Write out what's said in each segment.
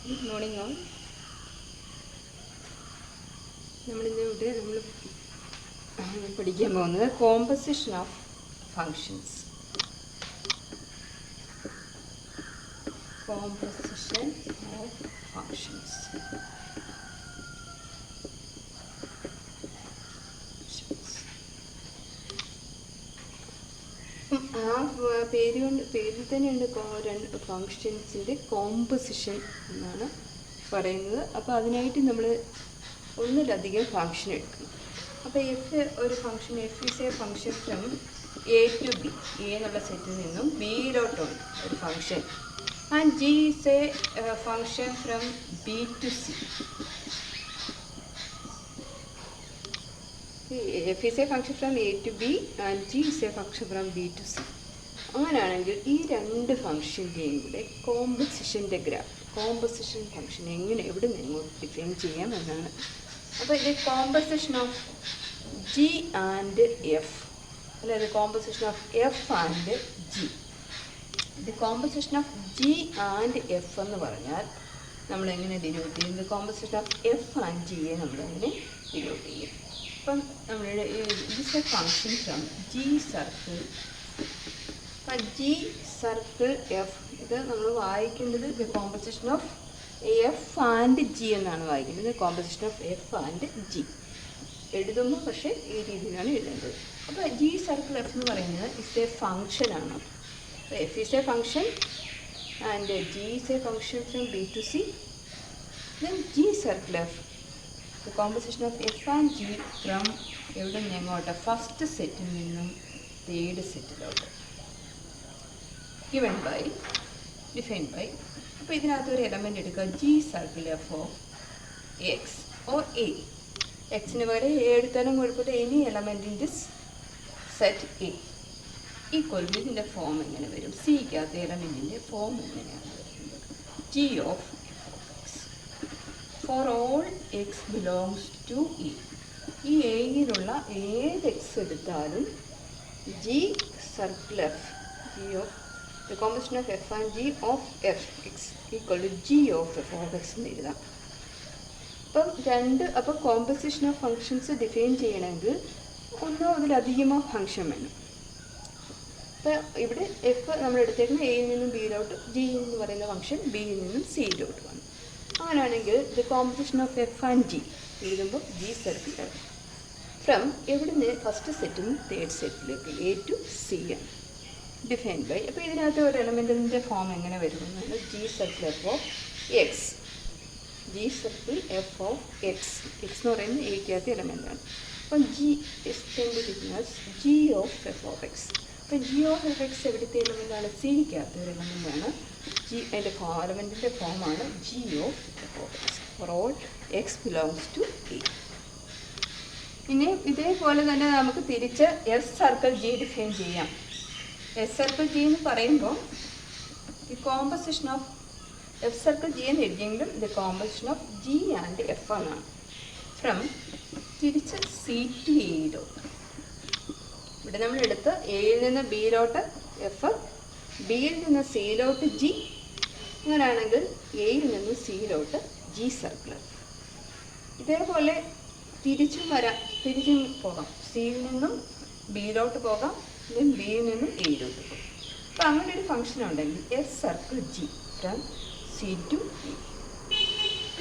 Good morning all. നമ്മളിന്നിവിടെ പഠിക്കാൻ പോകുന്നത് composition of functions. Composition of functions. ആ പേരിൽ തന്നെയുണ്ട് രണ്ട് ഫങ്ഷൻസിൻ്റെ കോമ്പസിഷൻ എന്നാണ് പറയുന്നത്. അപ്പോൾ അതിനായിട്ട് നമ്മൾ ഒന്നിലധികം ഫങ്ഷൻ എടുക്കണം. അപ്പോൾ ഒരു function F is a function from A to B, A എന്നുള്ള സെറ്റിൽ നിന്നും ബിയിലോട്ടുണ്ട് ഒരു function. And G is a function from B to C. F is a function from A to B and G is a function from B to C. അങ്ങനെയാണെങ്കിൽ ഈ രണ്ട് ഫങ്ഷൻ്റെയും കൂടെ composition function എവിടെ നിന്ന് എങ്ങോട്ട് ഡിഫൈൻ ചെയ്യാം എന്നാണ്. അപ്പോൾ ഇത് composition of G and f, അതായത് composition of F and g. ഇത് composition of G and f എന്ന് പറഞ്ഞാൽ നമ്മളെങ്ങനെ ഡിനോട്ട് ചെയ്യും? ഇത് കോമ്പസിഷൻ ഓഫ് എഫ് ആൻഡ് ജിയെ നമ്മളെങ്ങനെ ഡിനോട്ട് ചെയ്യും? അപ്പം നമ്മളുടെ this a function from g circle. അപ്പം ജി സർക്കിൾ എഫ്, ഇത് നമ്മൾ വായിക്കേണ്ടത് the composition of F and g എന്നാണ് വായിക്കേണ്ടത്. Composition of F and g എഴുതുമ്പോൾ പക്ഷേ ഈ രീതിയിലാണ് എഴുതേണ്ടത്. അപ്പോൾ ജി സർക്കിൾ എഫ് എന്ന് പറയുന്നത് ഇസ് എ ഫങ്ഷനാണ്. അപ്പോൾ f is a function and G is a function from B to c. Then g circle F, the composition of F and g from എവിടെ നിന്ന് എങ്ങോട്ട്? ഫസ്റ്റ് സെറ്റിൽ നിന്നും തേർഡ് സെറ്റിലോട്ട്. Defined by. അപ്പോൾ ഇതിനകത്ത് ഒരു എലമെൻ്റ് എടുക്കുക, G circle F of X or A. എക്സിന് പകരം എ എടുത്താലും കുഴപ്പമില്ല, any element in this set A equal to ഇതിൻ്റെ ഫോം എങ്ങനെ വരും? സിക്കകത്ത് എലമെൻറ്റിൻ്റെ ഫോം എങ്ങനെയാണ് വരുന്നത്? G of X for all X belongs to A. ഈ എയിലുള്ള ഏത് എക്സ് എടുത്താലും G circle F, G of the combination of f and g of f x equal to g of f of x എന്ന് എഴുതാം. അപ്പം composition of functions define ചെയ്യണമെങ്കിൽ ഒന്നോ അതിലധികമോ ഫങ്ഷൻ വേണം. അപ്പോൾ ഇവിടെ എഫ് നമ്മൾ എടുത്തേക്കുന്ന എയിൽ നിന്നും ബിയിലോട്ട്, ജി എന്ന് പറയുന്ന ഫങ്ഷൻ ബിയിൽ നിന്നും സിയിലോട്ട് വന്നു. അങ്ങനെയാണെങ്കിൽ the composition of F and g എഴുതുമ്പോൾ ജി സർക്കിൾ എഫ് ഫ്രം എവിടുന്ന് ഫസ്റ്റ് സെറ്റിൽ നിന്ന് തേർഡ് സെറ്റിലേക്ക് എ ടു സി ആണ് ഡിഫൈൻഡ് ബൈ. അപ്പോൾ ഇതിനകത്ത് ഒരു എലമെൻറ്റിൻ്റെ ഫോം എങ്ങനെ വരുമെന്നാണ് G circle F of X. G circle F of X, X എന്ന് പറയുന്നത് എക്കകത്ത് എലമെൻ്റാണ്. അപ്പം G extend G of F of X. അപ്പം ജി ഓഫ് എഫ് എക്സ് എവിടുത്തെ എലമെൻ്റാണ്? സിക്കകത്ത് ഒരു എലമെൻ്റാണ്. അതിൻ്റെ എലമെൻറ്റിൻ്റെ ഫോമാണ് G of F of X for all X belongs to a. ഇനി ഇതേപോലെ തന്നെ നമുക്ക് തിരിച്ച് എസ് സർക്കിൾ ജി ഡിഫൈൻ ചെയ്യാം. എസ് സർക്കിൾ ജി എന്ന് പറയുമ്പോൾ the composition of f circle g എന്ന് എഴുതിയെങ്കിലും the composition of G and f എന്നാണ്. ഫ്രം തിരിച്ച് സി ടു എയിലോട്ട്. ഇവിടെ നമ്മൾ എടുത്ത് എയിൽ നിന്ന് ബിയിലോട്ട് എഫ്, ബിയിൽ നിന്ന് സിയിലോട്ട് ജി. അങ്ങനെയാണെങ്കിൽ എയിൽ നിന്ന് സിയിലോട്ട് ജി സർക്കിൾ. ഇതേപോലെ തിരിച്ചും പോകാം. സിയിൽ നിന്നും ബിയിലോട്ട് പോകാം, ദെൻ ബിയിൽ നിന്നും എയിലോട്ട് പോകും. അപ്പോൾ അങ്ങനെ ഒരു ഫംഗ്ഷൻ ഉണ്ടെങ്കിൽ S circle G from C to E.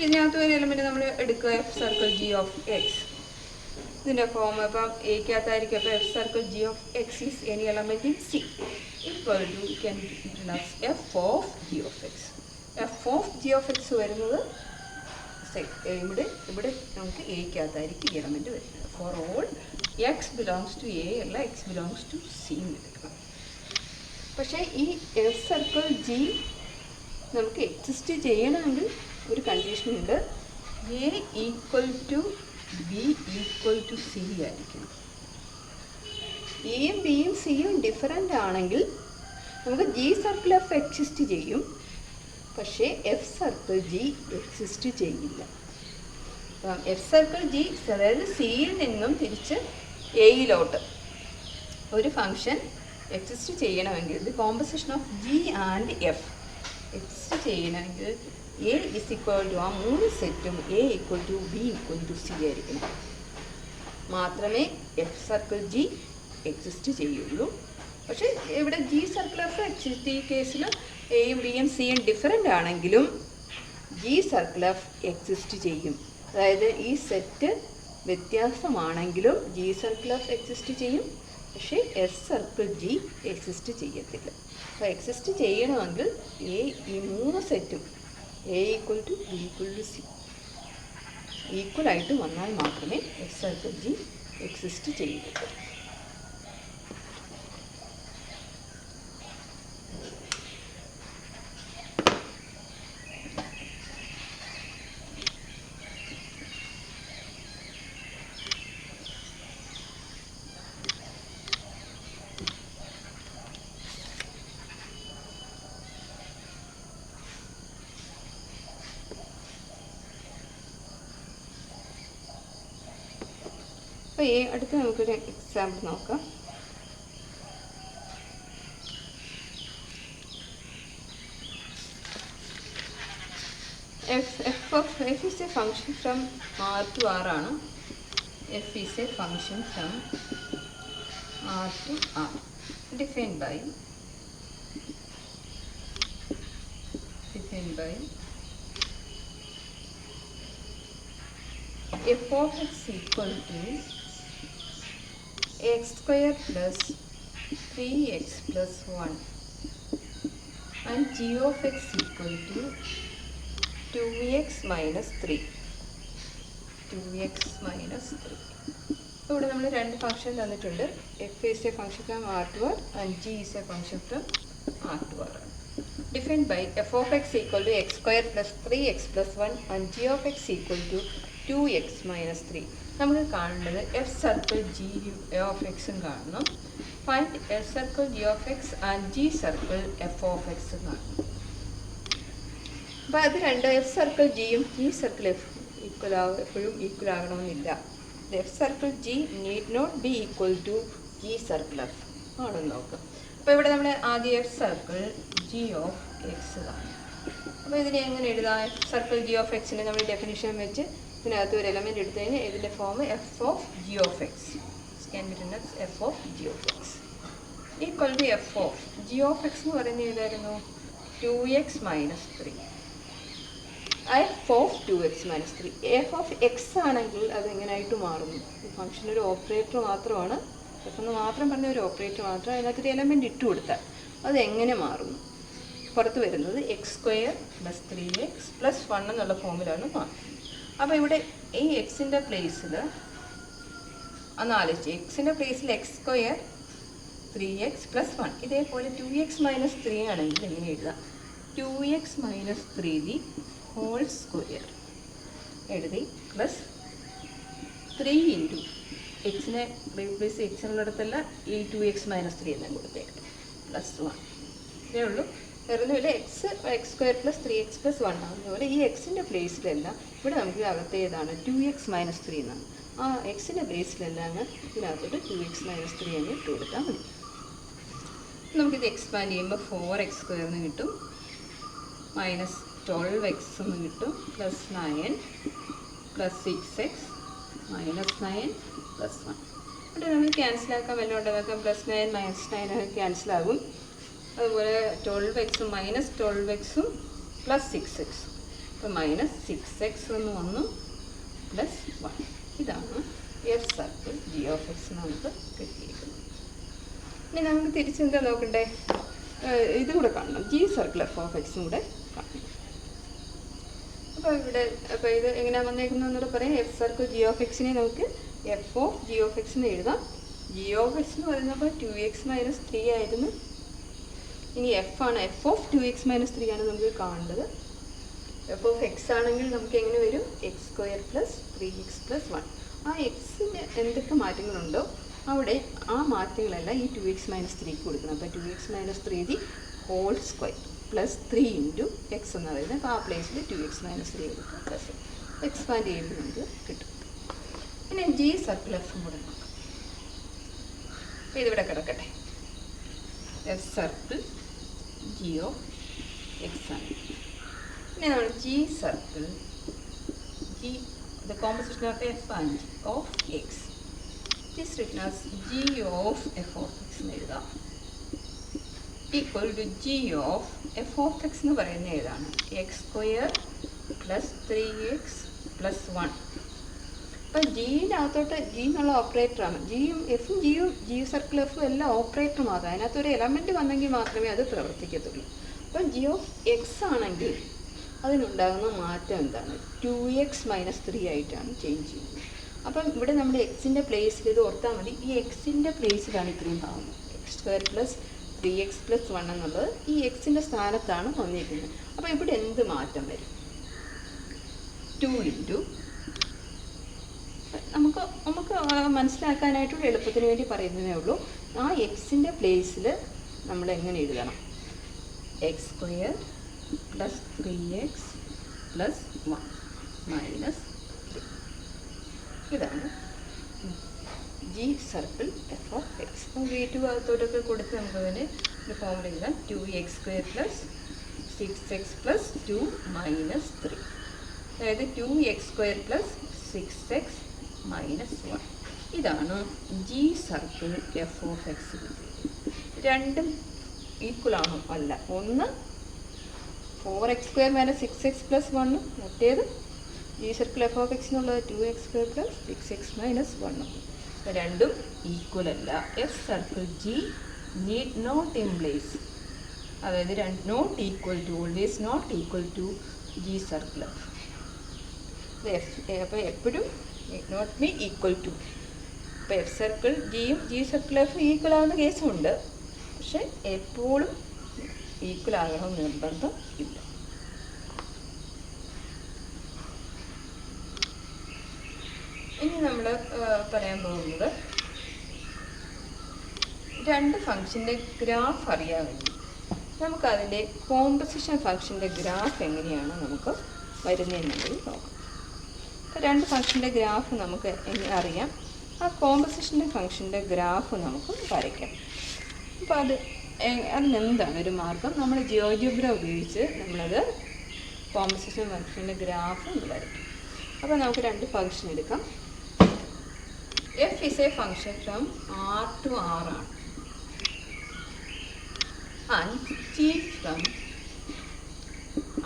ഇതിനകത്ത് ഒരു എലമെൻറ്റ് നമ്മൾ എടുക്കുക, F circle G of X. ഇതിൻ്റെ ഫോം അപ്പം എക്കകത്തായിരിക്കും. അപ്പോൾ F circle G of X is any element in C equal to can F of G of X. F of G of X വരുന്നത് ഇവിടെ നമുക്ക് എക്കകത്തായിരിക്കും ഈ എലമെൻറ്റ് വരുന്നത്. For all X belongs to A അല്ല എക്സ് ബിലോങ്സ് ടു സി എന്ന് എടുക്കണം. പക്ഷേ ഈ എഫ് സർക്കിൾ ജി നമുക്ക് എക്സിസ്റ്റ് ചെയ്യണമെങ്കിൽ ഒരു കണ്ടീഷനുണ്ട്, a equal to B equal to C ആയിരിക്കണം. എയും ബിയും സിയും ഡിഫറൻ്റ് ആണെങ്കിൽ നമുക്ക് ജി സർക്കിൾ എഫ് എക്സിസ്റ്റ് ചെയ്യും, പക്ഷേ എഫ് സർക്കിൾ ജി എക്സിസ്റ്റ് ചെയ്യില്ല. അപ്പം എഫ് സർക്കിൾ ജി, അതായത് സിയിൽ നിന്നും തിരിച്ച് എയിലോട്ട് ഒരു ഫങ്ഷൻ എക്സിസ്റ്റ് ചെയ്യണമെങ്കിൽ the composition of G and F exist ചെയ്യണമെങ്കിൽ എ ഇസ് ഈക്വൽ ടു ആ 3 സെറ്റും A equal to B equal to C ആയിരിക്കണം. മാത്രമേ എഫ് സർക്കിൾ ജി എക്സിസ്റ്റ് ചെയ്യുള്ളൂ. പക്ഷേ ഇവിടെ ജി സർക്കിൾ എഫ് എക്സിസ്റ്റ് ഈ കേസിൽ എയും ബിയും സിയും ഡിഫറൻ്റ് ആണെങ്കിലും ജി സർക്കിൾ എഫ് എക്സിസ്റ്റ് ചെയ്യും. അതായത് ഈ സെറ്റ് വ്യത്യാസമാണെങ്കിലും ജി സർക്കിൾ എഫ് എക്സിസ്റ്റ് ചെയ്യും. പക്ഷേ എസ് സർക്കിൾ ജി എക്സിസ്റ്റ് ചെയ്യത്തില്ല. അപ്പോൾ എക്സിസ്റ്റ് ചെയ്യണമെങ്കിൽ ഈ 3 സെറ്റും A equal to B equal to c ഈക്വലായിട്ട് വന്നാൽ മാത്രമേ എസ് സർക്കിൾ ജി എക്സിസ്റ്റ് ചെയ്യുള്ളൂ. അപ്പോൾ അടുത്ത് നമുക്കൊരു എക്സാമ്പിൾ നോക്കാം. f is a function from R to R ആണ്. f is a function from R to R defined by f of x equal to x square plus 3x plus 1 and g of x equal to 2x minus 3. ഇവിടെ നമ്മൾ 2 function തന്നിട്ടുണ്ട്. F is a function from R to R and G is a function from R to R. Defined by f of x equal to x square plus 3x plus 1 and g of x equal to 2x minus 3. നമുക്ക് കാണേണ്ടത് f circle G of എക്സും കാണണം. Find f circle G of x and g circle F of എക്സും കാണണം. അപ്പോൾ അത് രണ്ട് f circle ജിയും ജി സർക്കിൾ എഫ് എപ്പോഴും ഈക്വൽ ആകണമെന്നില്ല. F circle g need not B equal to g circle f ആണെന്ന് നോക്കാം. അപ്പോൾ ഇവിടെ നമ്മൾ ആദ്യം f circle G of x കാണും. അപ്പോൾ ഇതിനെ എങ്ങനെ എഴുതാം? എഫ് സർക്കിൾ ജി ഓഫ് എക്സിൻ്റെ നമ്മൾ ഡെഫിനിഷൻ വെച്ച് ഇതിനകത്ത് ഒരു എലമെൻറ്റ് എടുത്തു കഴിഞ്ഞാൽ ഇതിൻ്റെ form f of G of x can be written as f of G of x equal to f of G of X എന്ന് പറയുന്നത് ഏതായിരുന്നു? 2x minus 3. F of 2x minus 3. F of x ആണെങ്കിൽ അത് എങ്ങനെയായിട്ട് മാറുന്നു? ഈ function ഒരു operator മാത്രമാണ്. F എന്ന് മാത്രം പറഞ്ഞ ഒരു ഓപ്പറേറ്റർ മാത്രം. അതിനകത്തൊരു എലമെൻറ്റ് ഇട്ട് കൊടുത്താൽ അത് എങ്ങനെ മാറുന്നു? പുറത്ത് വരുന്നത് X square plus 3x plus 1 എന്നുള്ള ഫോമിലാണ് മാറുന്നത്. അപ്പോൾ ഇവിടെ ഈ എക്സിൻ്റെ പ്ലേസിൽ അന്നാലോചിച്ച് എക്സിൻ്റെ പ്ലേസിൽ എക്സ് സ്ക്വയർ 3x പ്ലസ് 1. ഇതേപോലെ 2x മൈനസ് 3 ആണെങ്കിൽ എങ്ങനെ എഴുതാം? 2x മൈനസ് 3 ഹോൾ സ്ക്വയർ എഴുതി പ്ലസ് 3 ഇൻറ്റു എക്സിനെ റീപ്ലേസ് എക്സിനുള്ളിടത്തല്ല ഈ 2x മൈനസ് 3 എല്ലാം കൊടുത്തേക്ക് പ്ലസ് 1. ഇതേ ഉള്ളൂ. വരുന്നില്ല X square plus 3x plus 1 അതുപോലെ ഈ എക്സിൻ്റെ പ്ലേസിലെല്ലാം ഇവിടെ നമുക്ക് അകത്ത് ഏതാണ്? 2x മൈനസ് 3 എന്നാണ്. ആ എക്സിൻ്റെ പ്ലേസിലെല്ലാം ഇതിനകത്തോട്ട് 2x മൈനസ് 3 എന്ന് ഇട്ട് കൊടുത്താൽ മതി. നമുക്കിത് എക്സ്പാൻഡ് ചെയ്യുമ്പോൾ 4x സ്ക്വയർ എന്ന് കിട്ടും, മൈനസ് 12x എന്ന് കിട്ടും, plus 9 plus 6x minus 9 plus 1. ഇവിടെ നമുക്ക് ക്യാൻസലാക്കാൻ വല്ലതും ഉണ്ടെന്നൊക്കെ പ്ലസ് 9 മൈനസ് 9 ഒക്കെ ക്യാൻസലാകും. അതുപോലെ 12x minus 12x plus 6x. അപ്പോൾ മൈനസ് 6x എന്ന് വന്നു പ്ലസ് 1. ഇതാണ് F circle G of X നമുക്ക് കിട്ടിയിരിക്കുന്നത്. ഇനി നമുക്ക് തിരിച്ചെന്താ നോക്കണ്ടേ? ഇതും കൂടെ കാണണം, ജി സർക്കിൾ എഫ് ഓഫ് എക്സും കൂടെ കാണണം. അപ്പോൾ ഇത് എങ്ങനെയാണ് വന്നേക്കുന്നതെന്നൂടെ പറയാം. എഫ് സർക്കിൾ ജി ഓഫ് എക്സിനെ നമുക്ക് എഫ് ഓഫ് ജി ഓഫ് എക്സിന് എഴുതാം. ജി ഓഫ് എക്സ് എന്ന് പറയുന്നപ്പോൾ 2x മൈനസ് 3 ആയിരുന്നു. ഇനി എഫ് ആണ്, എഫ് ഓഫ് 2x മൈനസ് 3 ആണ് നമുക്ക് കാണേണ്ടത്. എഫ് ഓഫ് എക്സ് ആണെങ്കിൽ നമുക്ക് എങ്ങനെ വരും? X square plus 3x plus 1. ആ എക്സിന് എന്തൊക്കെ മാറ്റങ്ങളുണ്ടോ അവിടെ ആ മാറ്റങ്ങളെല്ലാം ഈ 2x മൈനസ് 3ക്ക് കൊടുക്കണം. അപ്പോൾ 2x minus 3 whole square plus 3 into x എന്ന് പറയുന്നത്. അപ്പോൾ ആ പ്ലേസിൽ 2x മൈനസ് 3 കൊടുക്കുക പ്ലസ് എക്സ്പാൻഡ് ചെയ്യുമ്പോൾ നമുക്ക് കിട്ടും. പിന്നെ ജി സർക്കിൾ എഫും കൂടെ നോക്കാം. അപ്പോൾ ഇതിവിടെ കിടക്കട്ടെ. F circle G of X ആണ്. ഇനി നമ്മൾ g circle G the composition of f and of x is written as g of f of x എന്ന് എഴുതാം equal to g of F of X എന്ന് പറയുന്നത് ഏതാണ് X square plus 3x plus 1. അപ്പം ജിയിനകത്തോട്ട് G എന്നുള്ള ഓപ്പറേറ്ററാണ്. ജിയും എഫും ജിയും ജി സർക്കിൾ എഫും എല്ലാം ഓപ്പറേറ്റർ മാത്രം. അതിനകത്തൊരു എലമെൻറ്റ് വന്നെങ്കിൽ മാത്രമേ അത് പ്രവർത്തിക്കത്തുള്ളൂ. അപ്പം ജി ഓഫ് എക്സ് ആണെങ്കിൽ അതിനുണ്ടാകുന്ന മാറ്റം എന്താണ് 2x മൈനസ് 3 ആയിട്ടാണ് ചേഞ്ച് ചെയ്യുന്നത്. അപ്പം ഇവിടെ നമ്മുടെ എക്സിൻ്റെ പ്ലേസിൽ ഇത് ഓർത്താൽ മതി. ഈ എക്സിൻ്റെ പ്ലേസിലാണ് ഇത്രയും ഭാഗം X square plus 3x plus 1 എന്നുള്ളത് ഈ എക്സിൻ്റെ സ്ഥാനത്താണ് വന്നിരിക്കുന്നത്. അപ്പോൾ ഇവിടെ എന്ത് മാറ്റം വരും 2 ഇൻറ്റു നമുക്ക് മനസ്സിലാക്കാനായിട്ടുള്ള എളുപ്പത്തിന് വേണ്ടി പറയുന്നതേ ഉള്ളൂ. ആ എക്സിൻ്റെ പ്ലേസിൽ നമ്മൾ എങ്ങനെ എഴുതണം X square plus 3x plus 1 minus 3. ഇതാണ് G circle F of X. അപ്പോൾ V2 ഭാഗത്തോട്ടൊക്കെ കൊടുത്ത് നമുക്കതിന് ഒരു ഫോമുല എഴുതാം 2x square plus 6x plus 2 minus 3. അതായത് 2x square plus 6x minus 1. ഇതാണ് G circle F of X. രണ്ടും ഈക്വൽ ആണോ അല്ല. ഒന്ന് 4x square minus 6x plus 1, മറ്റേത് G circle F of X എന്നുള്ളത് 2x square plus 6x minus 1. രണ്ടും equal അല്ല. F circle g need not implies, അതായത് not equal to always not equal to g circle f. അപ്പോൾ എപ്പോഴും not B equal to. അപ്പോൾ F circle ജിയും g circle f equal ആവുന്ന കേസുമുണ്ട്. പക്ഷെ എപ്പോഴും ഈക്വൽ ആകണമെന്ന് നിർബന്ധം ഇല്ല. ഇനി നമ്മൾ പറയാൻ പോകുന്നത് രണ്ട് ഫംഗ്ഷൻ്റെ ഗ്രാഫ് അറിയാമെങ്കിൽ നമുക്കതിൻ്റെ കോമ്പസിഷൻ ഫംഗ്ഷൻ്റെ ഗ്രാഫ് എങ്ങനെയാണ് നമുക്ക് വരുന്നതെന്നുള്ളത് നോക്കാം. അപ്പോൾ രണ്ട് ഫംഗ്ഷൻ്റെ ഗ്രാഫ് നമുക്ക് അറിയാം. ആ കോമ്പസിഷൻ്റെ ഫംഗ്ഷൻ്റെ ഗ്രാഫ് നമുക്ക് വരയ്ക്കാം. അപ്പോൾ അതിനെന്താണ് ഒരു മാർഗം, നമ്മൾ ജിയോജിബ്ര ഉപയോഗിച്ച് നമ്മളത് കോമ്പസിഷൻ ഫംഗ്ഷൻ്റെ ഗ്രാഫ് ഒന്ന് വരയ്ക്കും. അപ്പോൾ നമുക്ക് രണ്ട് ഫംഗ്ഷൻ എടുക്കാം. F is A function from R to R ആണ്. And G from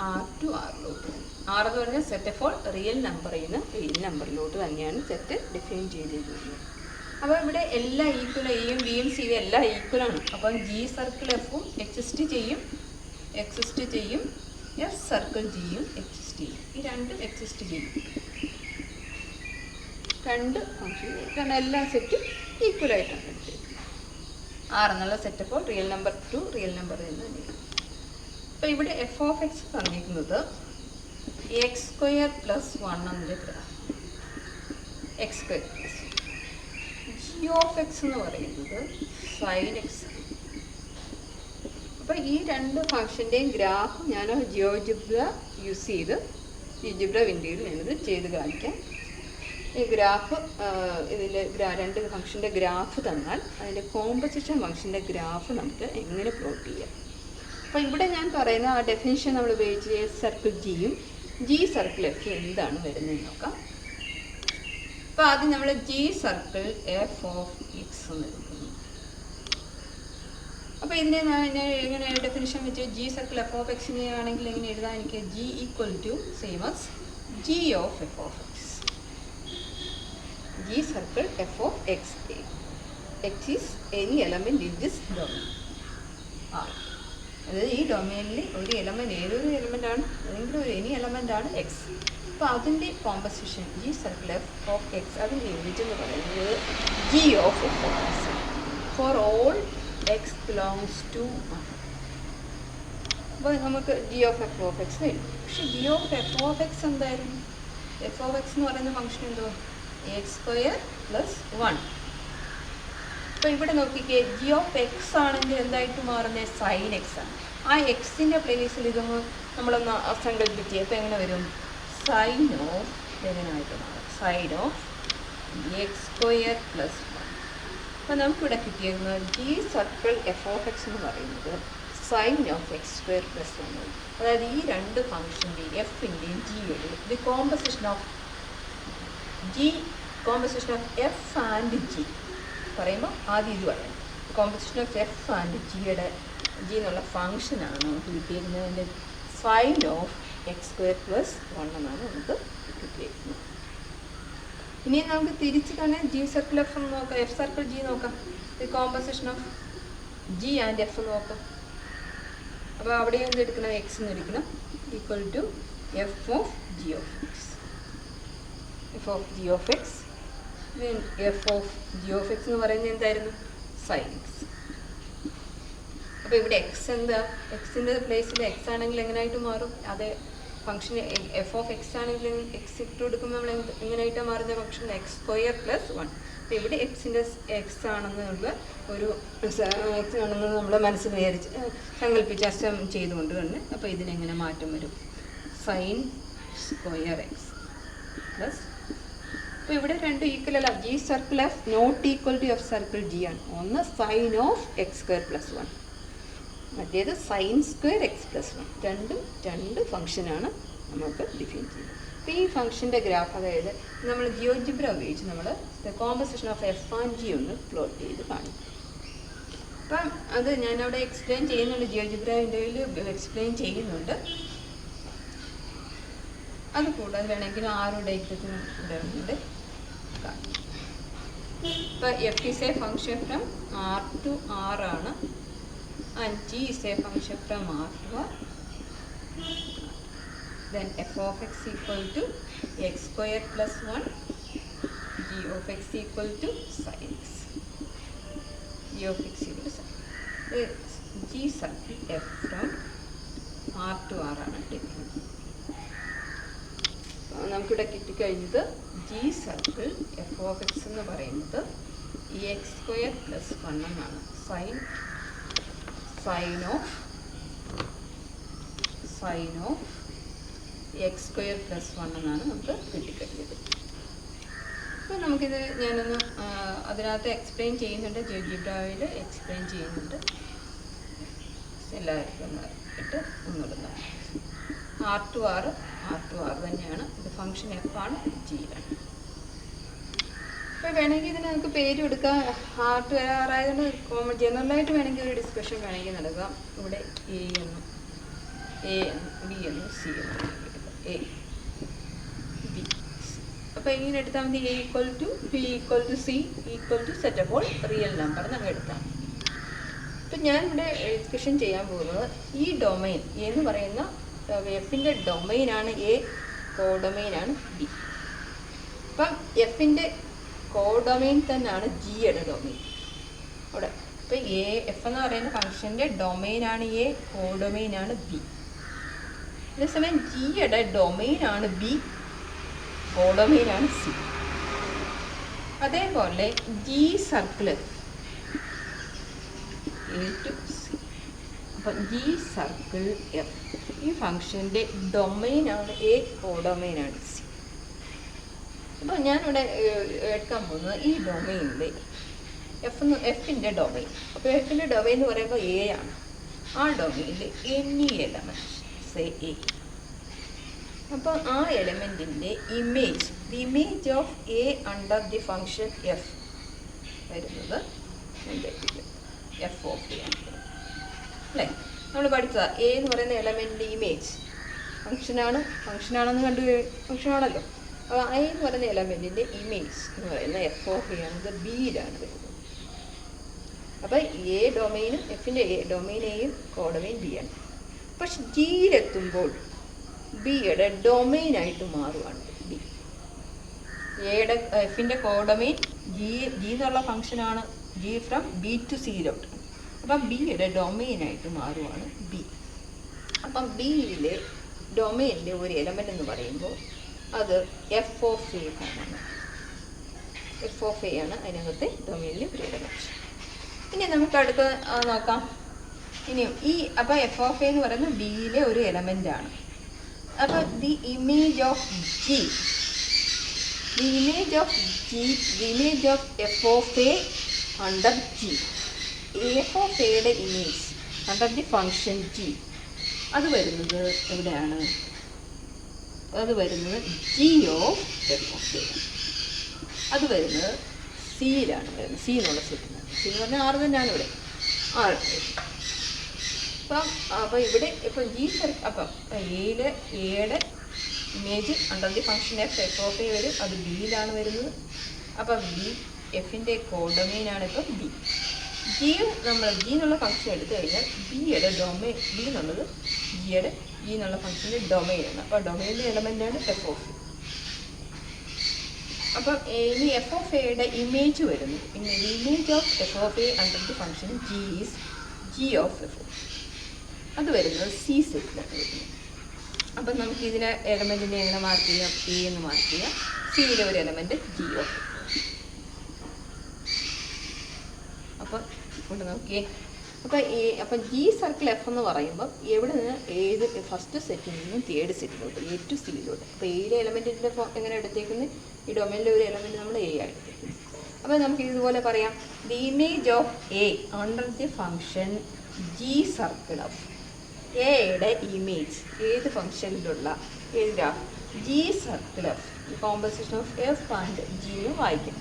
R to R lot. R എന്ന് പറഞ്ഞാൽ സെറ്റ് ഓഫ് ഓൾ റിയൽ നമ്പറിൽ നിന്ന് റിയൽ നമ്പറിലോട്ട് തന്നെയാണ് സെറ്റ് ഡിഫൈൻ ചെയ്തിരിക്കുന്നത്. അപ്പോൾ ഇവിടെ എല്ലാം ഈക്വൽ, എയും ബിയും സിയും എല്ലാം ഈക്വലാണ്. അപ്പം ജി സർക്കിൾ എഫും എക്സിസ്റ്റ് ചെയ്യും, എഫ് സർക്കിൾ ജിയും എക്സിസ്റ്റ് ചെയ്യും. ഈ രണ്ടും എക്സിസ്റ്റ് ചെയ്യും. രണ്ട് ഫംഗ്ഷൻ കാരണം എല്ലാ സെറ്റും ഈക്വലായിട്ടാണ് എടുത്തിരിക്കുന്നത്. ആർ എന്നുള്ള സെറ്റ് അപ്പോൾ real number two real number എന്ന് തന്നെയാണ്. അപ്പോൾ ഇവിടെ എഫ് ഓഫ് എക്സ് തന്നിരിക്കുന്നത് എക്സ് സ്ക്വയർ പ്ലസ് 1 എന്നതിൻ്റെ graph X square plus G of X എന്ന് പറയുന്നത് സൈൻ എക്സ്. അപ്പോൾ ഈ രണ്ട് ഫംഗ്ഷൻ്റെയും ഗ്രാഫ് ഞാൻ ജിയോജിബ്ര യൂസ് ചെയ്ത് ജിയോജിബ്ര വിൻഡോയിൽ ഞാനിത് ചെയ്ത് കാണിക്കാം. ഈ ഗ്രാഫ് ഇതിൻ്റെ രണ്ട് ഫംഗ്ഷൻ്റെ ഗ്രാഫ് തന്നാൽ അതിൻ്റെ കോമ്പസിഷൻ ഫംഗ്ഷൻ്റെ ഗ്രാഫ് നമുക്ക് എങ്ങനെ പ്ലോട്ട് ചെയ്യാം. അപ്പോൾ ഇവിടെ ഞാൻ പറയുന്ന ആ ഡെഫിനിഷൻ നമ്മൾ ഉപയോഗിച്ച് എഫ് സർക്കിൾ ജിയും ജി സർക്കിൾ എഫ് എന്താണ് വരുന്നതെന്ന് നോക്കാം. അപ്പോൾ ആദ്യം നമ്മൾ g circle F of X എന്ന് എടുക്കുന്നു. അപ്പോൾ ഇതിനെ ഞാൻ എങ്ങനെ ഡെഫിനിഷൻ വെച്ച് ജി സർക്കിൾ എഫ് ഓഫ് എക്സിനെ ആണെങ്കിൽ എങ്ങനെ എഴുതാൻ, എനിക്ക് g equal to same as g of F of x. G circle f of x. X is any element in this domain R. അതായത് ഈ ഡൊമൈനിൽ ഒരു എലമെൻറ്റ്, ഏതൊരു എലമെൻ്റാണ്, ഏതെങ്കിലും ഒരു എനി എലമെൻ്റാണ് എക്സ്. അപ്പോൾ അതിൻ്റെ composition g circle F of x, അതിൻ്റെ യൂണിറ്റ് എന്ന് പറയുന്നത് G of F of X for all X belongs to R. അപ്പോൾ നമുക്ക് g of F of x എഴുതും. പക്ഷേ g of F of x എന്തായിരുന്നു? എഫ് ഓഫ് എക്സ് എന്ന് പറയുന്ന ഫംഗ്ഷൻ എന്തോ എക്സ് സ്ക്വയർ പ്ലസ് 1. അപ്പോൾ ഇവിടെ നോക്കിക്കേ, ജി ഓഫ് എക്സ് ആണെങ്കിൽ എന്തായിട്ട് മാറുന്നത് സൈൻ എക്സ് ആണ്. ആ എക്സിൻ്റെ പ്ലേസിൽ ഇതൊന്ന് നമ്മളൊന്ന് സങ്കല്പിക്കുക. അപ്പോൾ എങ്ങനെ വരും? സൈൻ ഓഫ് എങ്ങനെയായിട്ട് മാറും? Sine of X square plus 1. അപ്പോൾ നമുക്കിവിടെ കിട്ടിയിരുന്നത് g circle F of X എന്ന് പറയുന്നത് sine of X square plus 1. അതായത് ഈ രണ്ട് ഫംഗ്ഷൻ്റെയും എഫിൻ്റെയും ജിയുടെയും the composition of F and g പറയുമ്പോൾ ആദ്യം ഇത് പറയാം. കോമ്പസിഷൻ ഓഫ് എഫ് ആൻഡ് ജിയുടെ ജി എന്നുള്ള ഫംഗ്ഷനാണ് നമുക്ക് കിട്ടിയിരിക്കുന്നതിൻ്റെ sine of X square plus 1 എന്നാണ് നമുക്ക് കിട്ടിയിരിക്കുന്നത്. ഇനി നമുക്ക് തിരിച്ച് തന്നെ ജി സർക്കിൾ എഫ് നോക്കാം, എഫ് സർക്കിൾ ജി നോക്കാം. The composition of G and f നോക്കാം. അപ്പോൾ അവിടെ എന്ത് എടുക്കണം, എക്സ് എന്ന് എടുക്കണം, equal to f of G of X. F of G of X F of G of X എന്ന് പറയുന്നത് എന്തായിരുന്നു, സൈൻ എക്സ്. അപ്പോൾ ഇവിടെ എക്സ് എന്താ, എക്സിൻ്റെ പ്ലേസിൽ എക്സ് ആണെങ്കിൽ എങ്ങനെയായിട്ട് മാറും, അതേ ഫംഗ്ഷൻ എഫ് ഓഫ് എക്സ് ആണെങ്കിൽ എക്സ് ഇട്ട് കൊടുക്കുമ്പോൾ നമ്മൾ എങ്ങനെയായിട്ടാണ് മാറുന്ന ഫംഗ്ഷൻ എക്സ് സ്ക്വയർ പ്ലസ് 1. അപ്പോൾ ഇവിടെ എക്സിൻ്റെ എക്സ് ആണെന്നുള്ള ഒരു എക്സ് ആണെന്ന് നമ്മൾ മനസ്സിൽ വിചാരിച്ച് സങ്കല്പിച്ച് അസം ചെയ്തുകൊണ്ട് തന്നെ അപ്പോൾ ഇതിനെങ്ങനെ മാറ്റം വരും, സൈൻ സ്ക്വയർ എക്സ് പ്ലസ്. അപ്പോൾ ഇവിടെ രണ്ടും ഈക്വൽ അല്ല, g circle f not equal to f circle g ആണ്. ഒന്ന് sine of X square plus 1, മറ്റേത് സൈൻ സ്ക്വയർ എക്സ് പ്ലസ് 1. രണ്ട് ഫംഗ്ഷനാണ് നമുക്ക് ഡിഫൈൻ ചെയ്യുന്നത്. അപ്പോൾ ഈ ഫംഗ്ഷൻ്റെ ഗ്രാഫ്, അതായത് നമ്മൾ ജിയോജിബ്ര ഉപയോഗിച്ച് നമ്മൾ composition of F and G ഒന്ന് പ്ലോട്ട് ചെയ്ത് കാണിക്കും. അപ്പം അത് ഞാനവിടെ എക്സ്പ്ലെയിൻ ചെയ്യുന്നുണ്ട്, ജിയോജിബ്രൻ്റെ എക്സ്പ്ലെയിൻ ചെയ്യുന്നുണ്ട്. അത് കൂടാതെ വേണമെങ്കിൽ ആരുടെ ഐറ്റത്തിനും ഇടുന്നുണ്ട് കാണിക്കും. ഇപ്പോൾ f is a function from R to R ആണ്, and g is a function from R to R. Then f of x equal to x square plus 1, g of x equal to sin x. g of x equal to sin. G circle f from R to R ആണ് എടുക്കുന്നത്. നമുക്കിവിടെ കിട്ടിക്കഴിഞ്ഞത് g circle F of X എന്ന് പറയുന്നത് ഈ x square plus 1 എന്നാണ്. Sine of X square plus 1 എന്നാണ് നമുക്ക് കിട്ടിക്കഴിഞ്ഞത്. അപ്പോൾ നമുക്കിത് ഞാനൊന്ന് അതിനകത്ത് എക്സ്പ്ലെയിൻ ചെയ്യുന്നുണ്ട്, ജിയോജിബ്രയിൽ എക്സ്പ്ലെയിൻ ചെയ്യുന്നുണ്ട്. എല്ലാവർക്കും ഒന്ന് ഇട്ട് ഒന്നിടുന്നു. ആർ ടു ആർ തന്നെയാണ്. ഇത് ഫംഗ്ഷൻ എഫ് ആണ്, ജി ആണ്. അപ്പോൾ വേണമെങ്കിൽ ഇതിന് നമുക്ക് പേര് കൊടുക്കാം. ആർ ടു ആർ ആയതുകൊണ്ട് ജനറലായിട്ട് വേണമെങ്കിൽ ഒരു ഡിസ്കഷൻ വേണമെങ്കിൽ നടക്കാം. ഇവിടെ എ എന്നും ബി എന്നും സി എന്നും എ ബി. അപ്പോൾ ഇങ്ങനെ എടുത്താൽ മതി. A equal to B equal to C equal to set of all real number നമ്മൾ എടുത്താൽ. ഇപ്പം ഞാനിവിടെ ഡിസ്കഷൻ ചെയ്യാൻ പോകുന്നത് ഈ ഡൊമൈൻ എന്ന് പറയുന്ന എഫിൻ്റെ ഡൊമൈനാണ് എ, കോഡൊമൈനാണ് ബി. അപ്പം എഫിൻ്റെ കോഡൊമൈൻ തന്നെയാണ് ജിയുടെ ഡൊമൈൻ അവിടെ. അപ്പോൾ എഫ് എന്ന് പറയുന്ന ഫംഗ്ഷൻ്റെ ഡൊമൈനാണ് എ, കോഡൊമൈനാണ് ബി. അതേസമയം ജിയുടെ ഡൊമൈനാണ് ബി, കോഡൊമൈനാണ് സി. അതേപോലെ g circle A to C. അപ്പം ജി സർക്കിൾ എഫ് ഈ ഫംഗ്ഷൻ്റെ ഡൊമൈനാണ് എ, കോഡൊമൈനാണ് സി. അപ്പോൾ ഞാനിവിടെ എടുക്കാൻ പോകുന്നത് ഈ ഡൊമൈനിൽ എഫിൻ്റെ ഡൊമൈൻ. അപ്പോൾ എഫിൻ്റെ ഡൊമൈൻ എന്ന് പറയുമ്പോൾ എ ആണ്. ആ ഡൊമൈനിൽ എനി എലമെൻറ്റ് സേ എ. അപ്പോൾ ആ എലമെൻറ്റിൻ്റെ image, the image of a under the function f വരുന്നത് എഫ് ഓഫ് എ ആണ് അല്ലേ. നമ്മൾ പഠിച്ചതാണ് എ എന്ന് പറയുന്ന എലമെൻറ്റിൻ്റെ ഇമേജ് ഫംഗ്ഷനാണെന്ന് ഫംഗ്ഷനാണല്ലോ. അപ്പോൾ എ എന്ന് പറയുന്ന എലമെൻറ്റിൻ്റെ ഇമേജ് എന്ന് പറയുന്ന എഫ് ഓഫ് എ ആണത് ബിയിലാണ് വരുന്നത്. അപ്പോൾ എ ഡൊമൈനും എഫിൻ്റെ ഡൊമൈൻ എയും കോഡൊമൈൻ ബി ആണ്. പക്ഷെ ജിയിലെത്തുമ്പോൾ ബിയുടെ ഡൊമൈനായിട്ട് മാറുകയാണ് ബി. എഫിൻ്റെ കോഡൊമൈൻ ജി എന്നുള്ള ഫംഗ്ഷനാണ്, ജി ഫ്രം ബി ടു സിയിലോട്ട്. അപ്പം ബിയുടെ ഡൊമൈനായിട്ട് മാറുകയാണ് ബി. അപ്പം ബിയിലെ ഡൊമൈനിലെ ഒരു എലമെൻ്റ് എന്ന് പറയുമ്പോൾ അത് എഫ് ഓഫ് എ ആണ്. എഫ് ഓഫ് എ ആണ് അതിനകത്തെ ഡൊമൈനിലെ ഒരു എലമെൻറ്റ്. ഇനി നമുക്ക് അടുത്ത നോക്കാം. ഇനിയും അപ്പോൾ എഫ് ഓഫ് എ എന്ന് പറയുന്നത് ബിയിലെ ഒരു എലമെൻ്റ് ആണ്. അപ്പോൾ the image of F of a under g. F of എയുടെ image under the function g. അത് വരുന്നത് എവിടെയാണ്? അത് വരുന്നത് G of F of a. അത് വരുന്നത് സിയിലാണ് വരുന്നത്. സി എന്നുള്ള സെറ്റിലാണ്. സി എന്ന് പറഞ്ഞാൽ 6 തന്നെയാണ് ഇവിടെ. 6. അപ്പം ഇവിടെ ഇപ്പം ജി അപ്പം എയുടെ image under the function F F of A വരും. അത് ബിയിലാണ് വരുന്നത്. അപ്പം ബി എഫിൻ്റെ കോഡൊമെയിനാണ് ഇപ്പം ബി. ജിയും നമ്മൾ ജി എന്നുള്ള ഫംഗ്ഷൻ എടുത്തു കഴിഞ്ഞാൽ ബിയുടെ ഡൊമെയിൻ, ബി എന്നുള്ളത് ജി എന്നുള്ള ഫംഗ്ഷൻ്റെ ഡൊമെയിനാണ്. അപ്പോൾ ഡൊമെയിൻ്റെ എലമെൻ്റാണ് എഫ് ഓഫ് എ. അപ്പം ഇനി എഫ് ഓഫ് എയുടെ ഇമേജ് വരുന്നു. ഇനി image of F of a under the function G is G of F of. അത് വരുന്നത് സി സെറ്റിലാണ് വരുന്നത്. അപ്പം നമുക്ക് ഇതിനെ എലമെൻറ്റിനെ എങ്ങനെ മാർക്ക് ചെയ്യാം? എ എന്ന് മാർക്ക് ചെയ്യാം. സിയിലെ ഒരു എലമെൻറ്റ് ജി ഓഫ്. അപ്പം ഇവിടെ നോക്കിയേ. അപ്പം ജി സർക്കിൾ എഫ് എന്ന് പറയുമ്പം എവിടെ നിന്ന് ഏത് ഫസ്റ്റ് സെറ്റിൽ നിന്നും തേർഡ് സെറ്റിലോട്ട്, എ ടു സിയിലോട്ട്. അപ്പോൾ എയിലെ എലമെൻറ്റിൻ്റെ എങ്ങനെ എടുത്തേക്കുന്നത്? ഈ ഡൊമൈനിലെ ഒരു എലമെൻറ്റ് നമ്മൾ എ ആയിട്ട് എടുക്കുന്നത്. അപ്പോൾ നമുക്ക് ഇതുപോലെ പറയാം, the image of a under the function G circle of. എയുടെ ഇമേജ് ഏത് ഫംഗ്ഷനിലുള്ള ഏത് graph? G circle of. Composition of F and G എന്ന് വായിക്കാം.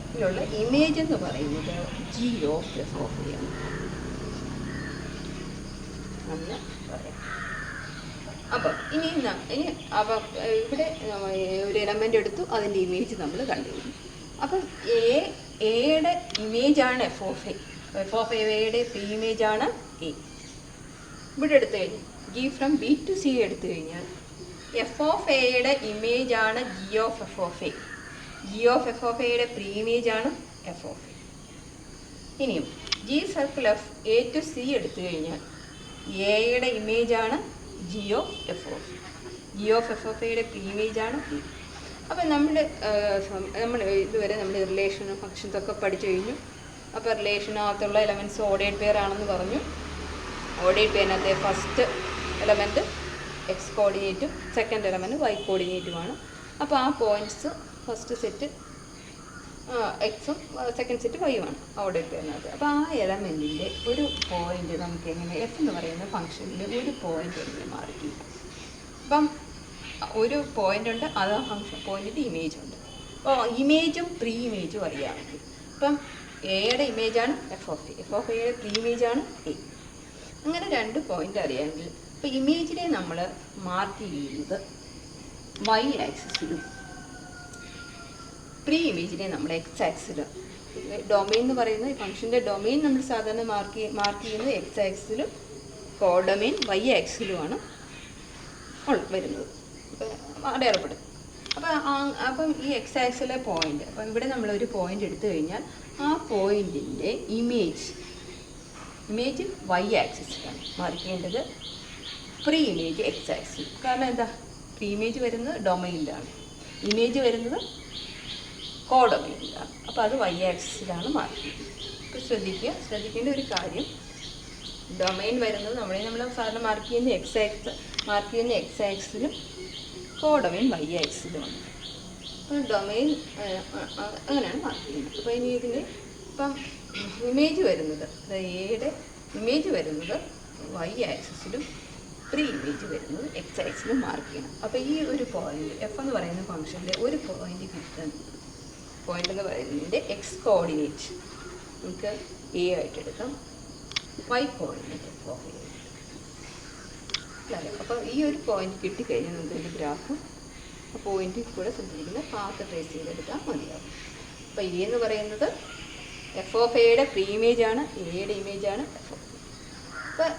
ഇതിലുള്ള ഇമേജ് എന്ന് പറയുന്നത് G of F of A ആണ്. നമ്മൾ പറയാം. അപ്പം ഇനി അപ്പം ഇവിടെ ഒരു എലമെൻ്റ് എടുത്തു, അതിൻ്റെ ഇമേജ് നമ്മൾ കണ്ടുപിടിക്കും. അപ്പം എയുടെ ഇമേജാണ് f of a. F of എയുടെ പ്രീ ഇമേജാണ് എ. ഇവിടെ എടുത്തു കഴിഞ്ഞാൽ g from B to c എടുത്തു കഴിഞ്ഞാൽ എഫ് ഓഫ് എയുടെ ഇമേജാണ് g of F of A. G of F of എയുടെ പ്രീ ഇമേജാണ് എഫ് ഓഫ് എ. ഇനിയും g circle f a to c എടുത്തു കഴിഞ്ഞാൽ എയുടെ ഇമേജാണ് g of F of A. G of F of എയുടെ പ്രീ ഇമേജാണ് എ. അപ്പം നമ്മൾ ഇതുവരെ നമ്മൾ റിലേഷൻ ഫങ്ഷൻസ് ഒക്കെ പഠിച്ചു കഴിഞ്ഞു. അപ്പോൾ റിലേഷനകത്തുള്ള എലമെൻറ്റ്സ് ഓർഡേഡ് പെയർ ആണെന്ന് പറഞ്ഞു. ഓർഡേഡ് പെയറിനകത്തെ ഫസ്റ്റ് എലമെൻറ്റ് എക്സ് കോർഡിനേറ്റും സെക്കൻഡ് എലമെൻറ്റ് വൈ കോർഡിനേറ്റുമാണ്. അപ്പോൾ ആ പോയിൻറ്റ്സ് ഫസ്റ്റ് സെറ്റ് എക്സും സെക്കൻഡ് സെറ്റ് വൈയുമാണ് ഓർഡേഡ് പെയറിനകത്ത്. അപ്പോൾ ആ എലമെൻറ്റിൻ്റെ ഒരു പോയിൻ്റ് നമുക്ക് എങ്ങനെ എഫ് എന്ന് പറയുന്ന ഫംഗ്ഷനിൽ ഒരു പോയിൻ്റ് എങ്ങനെ മാർക്ക് ചെയ്യാം? അപ്പം ഒരു പോയിൻ്റ് ഉണ്ട്, അത് ആ ഫംഗ്ഷൻ പോയിൻറ്റിൻ്റെ ഇമേജ് ഉണ്ട്. അപ്പോൾ ഇമേജും പ്രീ ഇമേജും അറിയാമെങ്കിൽ ഇപ്പം എയുടെ ഇമേജാണ് f of a, f of എയുടെ പ്രീ ഇമേജാണ് എ. അങ്ങനെ 2 പോയിൻ്റ് അറിയാമെങ്കിൽ ഇപ്പോൾ ഇമേജിനെ നമ്മൾ മാർക്ക് ചെയ്യുന്നത് വൈ ആക്സിസിലും പ്രീ ഇമേജിനെ നമ്മൾ എക്സ് ആക്സിലും. ഡൊമെയിൻ എന്ന് പറയുന്നത് ഈ ഫംഗ്ഷൻ്റെ ഡൊമെയിൻ നമ്മൾ സാധാരണ മാർക്ക് ചെയ്യുന്നത് എക്സ് ആക്സിലും കോഡൊമെയിൻ വൈ ആക്സിലുമാണ് വരുന്നത്, അടയാളപ്പെടും. അപ്പം ഈ എക്സ് ആക്സിലെ പോയിൻ്റ്, അപ്പം ഇവിടെ നമ്മളൊരു പോയിൻ്റ് എടുത്തു കഴിഞ്ഞാൽ ആ പോയിൻറ്റിൻ്റെ ഇമേജ് വൈ ആക്സിസിലാണ് മാർക്ക് ചെയ്യേണ്ടത്, പ്രീ ഇമേജ് എക്സ് ആക്സിൽ. കാരണം എന്താ? പ്രീ ഇമേജ് വരുന്നത് ഡൊമൈനിലാണ്, ഇമേജ് വരുന്നത് കോഡൊമൈനിലാണ്. അപ്പോൾ അത് വൈ ആക്സിസിലാണ് മാർക്ക് ചെയ്യുന്നത്. അപ്പോൾ ശ്രദ്ധിക്കേണ്ട ഒരു കാര്യം, ഡൊമൈൻ വരുന്നത് നമ്മൾ സാധാരണ മാർക്ക് ചെയ്യുന്ന എക്സ് ആക്സിലും കോഡൊമൈൻ വൈ ആക്സിലുമാണ്. അപ്പോൾ ഡൊമൈൻ അങ്ങനെയാണ് മാർക്ക് ചെയ്യുന്നത്. അപ്പോൾ ഇനി ഇതിന് ഇപ്പം ഇമേജ് വരുന്നത്, എയുടെ ഇമേജ് വരുന്നത് വൈ ആക്സിസിലും പ്രീ ഇമേജ് വരുന്നത് എക്സ് ആക്സിലും മാർക്ക് ചെയ്യണം. അപ്പോൾ ഈ ഒരു പോയിൻ്റ് എഫ് എന്ന് പറയുന്ന ഫംഗ്ഷനിലെ ഒരു പോയിൻ്റ് കിട്ടാൻ, പോയിൻ്റ് എന്ന് പറയുന്നതിൻ്റെ എക്സ് കോർഡിനേറ്റ് നമുക്ക് എ ആയിട്ട് എടുക്കാം, y coordinate F of A. അപ്പോൾ ഈ ഒരു പോയിൻ്റ് കിട്ടിക്കഴിഞ്ഞാൽ നമുക്ക് ഇതിൻ്റെ ഗ്രാഫ് ആ പോയിൻ്റിൽ കൂടെ സഞ്ചരിക്കുന്ന പാത്ത് ട്രേസ് ചെയ്തെടുത്താൽ മതിയാവും. അപ്പോൾ എ എന്ന് പറയുന്നത് എഫ് ഓഫ് എയുടെ പ്രീ ഇമേജാണ്, എയുടെ ഇമേജാണ് എഫ് ഓഫ്